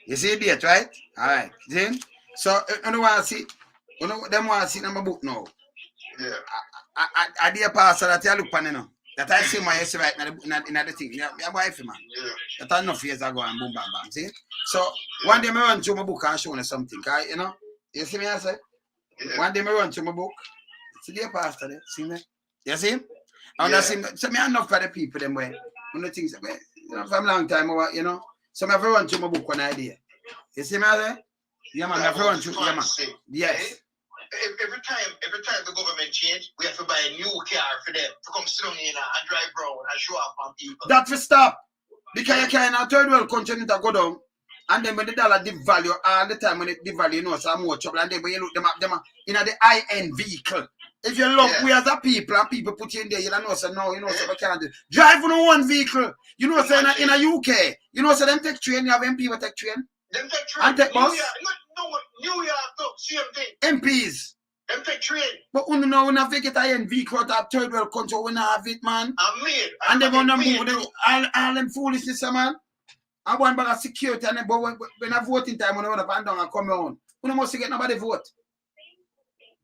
You see it, right? All right. See? So, you know what I see? You know them want to see in my book now. Yeah. I dear pastor that you look on, you know. That I see my essay right in the thing. Yeah, wife, man. Yeah. That enough years ago and boom, bam, bam. See? So, one day I run through my book and show you something. You know? You see me, I say? Yeah. One day I run through my book. See the pastor there? See me? You see him? And that's him. So, me enough for the people them way. One of the things, you know, from a long time, you know. So, I run through my book one idea. You see me, I say? Yeah, man, I run through. Yeah, man. Yes. Every time the government change, we have to buy a new car for them to come sit on in and drive around and show up on people. That will stop. Because you can in a third world country need to go down. And then when the dollar devalue all the time, when it devalue, you know, some more trouble. And then when you look them up in the high-end vehicle. If you look, we as a people and people put you in there, you don't know, so no, you know, so we can't do. Drive on one vehicle. You know, so in a UK, you know, so them take train, you have MP take train. Them take train. And take bus. New York, same thing. MPs. Them take train. But we know when we get a vehicle out of third world country, we don't have it, man. And they're going to move all them foolishness, man. I want back a security, and but when I voting time, when I want to pan down and come on, we don't must get nobody vote.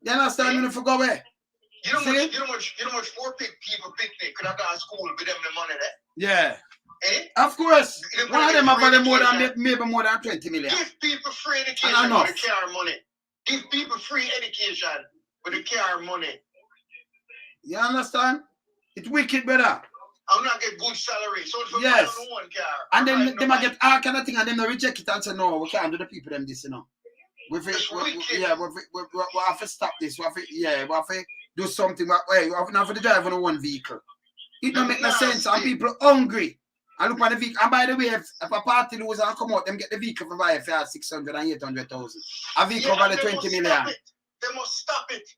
You understand? You don't forget where. You know much poor people picnic could have gone to school with them the money there. Yeah. Eh? Of course. One of them have maybe more than 20 million. Give people free education with the car money. Give people free education with the car money. You understand? It's wicked, brother. I'm not get good salary. So if yes. One car, and then they might get all kind of thing, and then they reject it and say, no, we can't do the people them this, you know. We have to stop this. We have to do something. We have to drive on one vehicle. It don't make no sense. And people hungry. I look at the vehicle. And by the way, if a party loses and come out, them get the vehicle for buy for 600 and 800,000. A vehicle for the 20 million. They must stop it.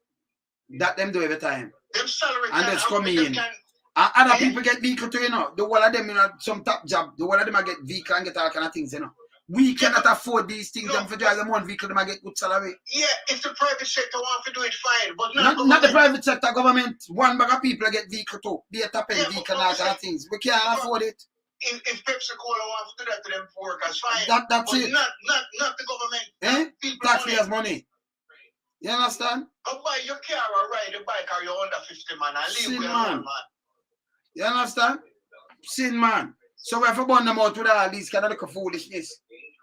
That them do every time. Them salary and just come in. And other people get vehicle too, you know. The whole of them, you know, some top job. The whole of them I get vehicle and get all kind of things, you know. We cannot afford these things. Them for drive them one vehicle, them I get good salary. Yeah, if the private sector want to do it, fine. But not the private sector, government. One bag of people get vehicle too. Be a top end vehicle and all kind of things. We can't afford it. If Pepsi Cola wants to do that to them workers, fine. That's it. Not the government. Taxpayers' money. You understand? Go buy your car or ride a bike or you're under 50 man and live with man. You understand? Sin man. So we have to burn them out with all these kind of little foolishness.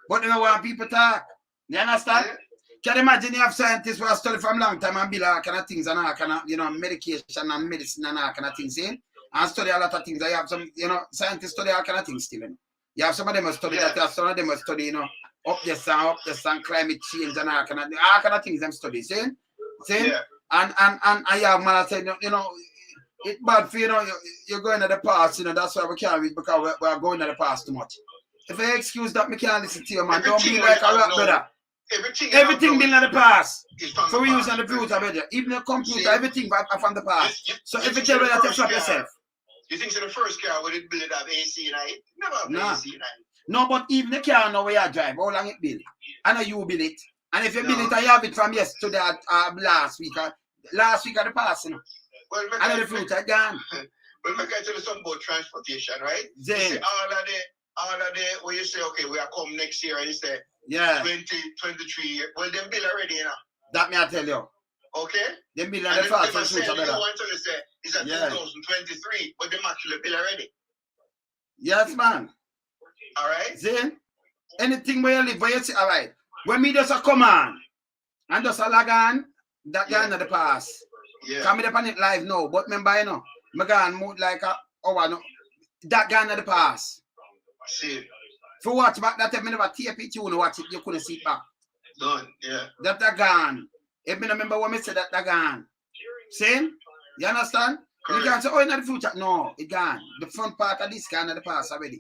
But they don't want people talk. You understand? Yeah. Can you imagine you have scientists who have studied from a long time and build all kind of things and all kind of, you know, medication and medicine and all kind of things, eh? And study a lot of things. You have some, you know, scientists study all kind of things still, you know. You have some of them who study that, you have some of them who study, you know, up the sun, climate change and all kind of things them study, see? See? Yeah. And I have man I said, you know, it's bad for you know you're going to the past, you know, that's why we can't read because we're going to the past too much. If I excuse that, we can't listen to you, man. Don't be like a rap brother. Everything been in the past. is from So the we past. use on the future, brother. Even the computer, See? everything from the past. So You if you think tell me the that you first stop car- yourself. You think so the first car would it build it have AC in it? Never have Nah. AC in it. No, but even the car now where you drive, how long it build? I know you build it. And if you build No. it and you have it from yesterday last week of the past, you know. Well, I know the future gone. Well, make I tell you something about transportation, right? Then. You see all of the where you say, okay, we are come next year, and you say Yeah, 2023. Well, them bill already, you know. that me I tell you. Okay? Them build And on the then fast they for the say future, you brother. want to say it's at Yeah. 2023, but them actually bill already. Yes, man. All right? See? Anything where you live, where you see, all right. When me just a come on and just a log on, that Yeah. gone in the past. Yeah. Come up on it live now, but remember, you know, me gone move like a hour, no, that gone in the past. See, For watch back that time, me never tape it, you know, watch it, you couldn't see it back. done. Yeah. That gone. If me remember when me said that gone. See? You understand? You Correct. can say, oh, in the future. No, it gone. The front part of this gone in the past already.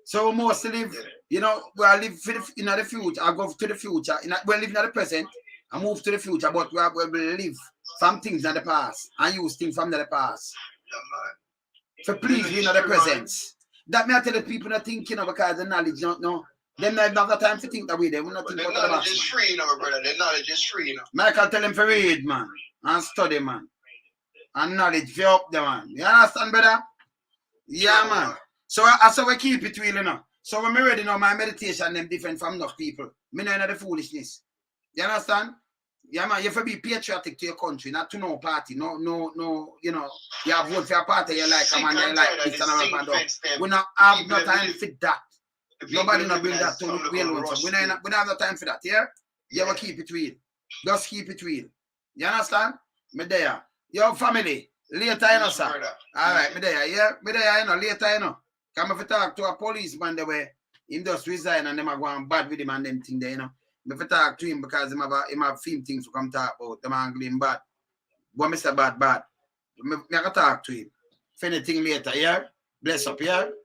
So we must live, Yeah. you know, we are live for in the future. I go to the future. We live in the present. I move to the future, but we will live from things in the past and use things from the past. Yeah, man. So please, we know the present. That may I tell the people not thinking, you know, because the knowledge don't know. They don't have the time to think that way. They will not But think the about the knowledge past. is free, you know, brother. The knowledge is free, you know. Michael tell him to read, man, and study, man. And knowledge for up there, man. You understand, brother? Yeah, Sure, man. man. So I say we keep it real, you know. So when me ready now, my meditation them different from enough people. Me know the foolishness. You understand? Yeah, man. You have to be patriotic to your country, not to no party. No, you know, you have vote for your party, you like a man, you like this and all that. We not have no time for that. Nobody not bring that to we alone. So we don't have no time for that, yeah? You will keep it real. Just keep it real. You understand? Me there. Your family, later, you know, sir. All right, me there, yeah? Me there, you know, later, you know. Come if you talk to a policeman the way him just resign and them are going bad with him and them thing there, you know. If you talk to him because him have film things to come talk about, them angling bad. But Mr. Bad. Me can talk to him. If anything later, yeah? Bless up, yeah?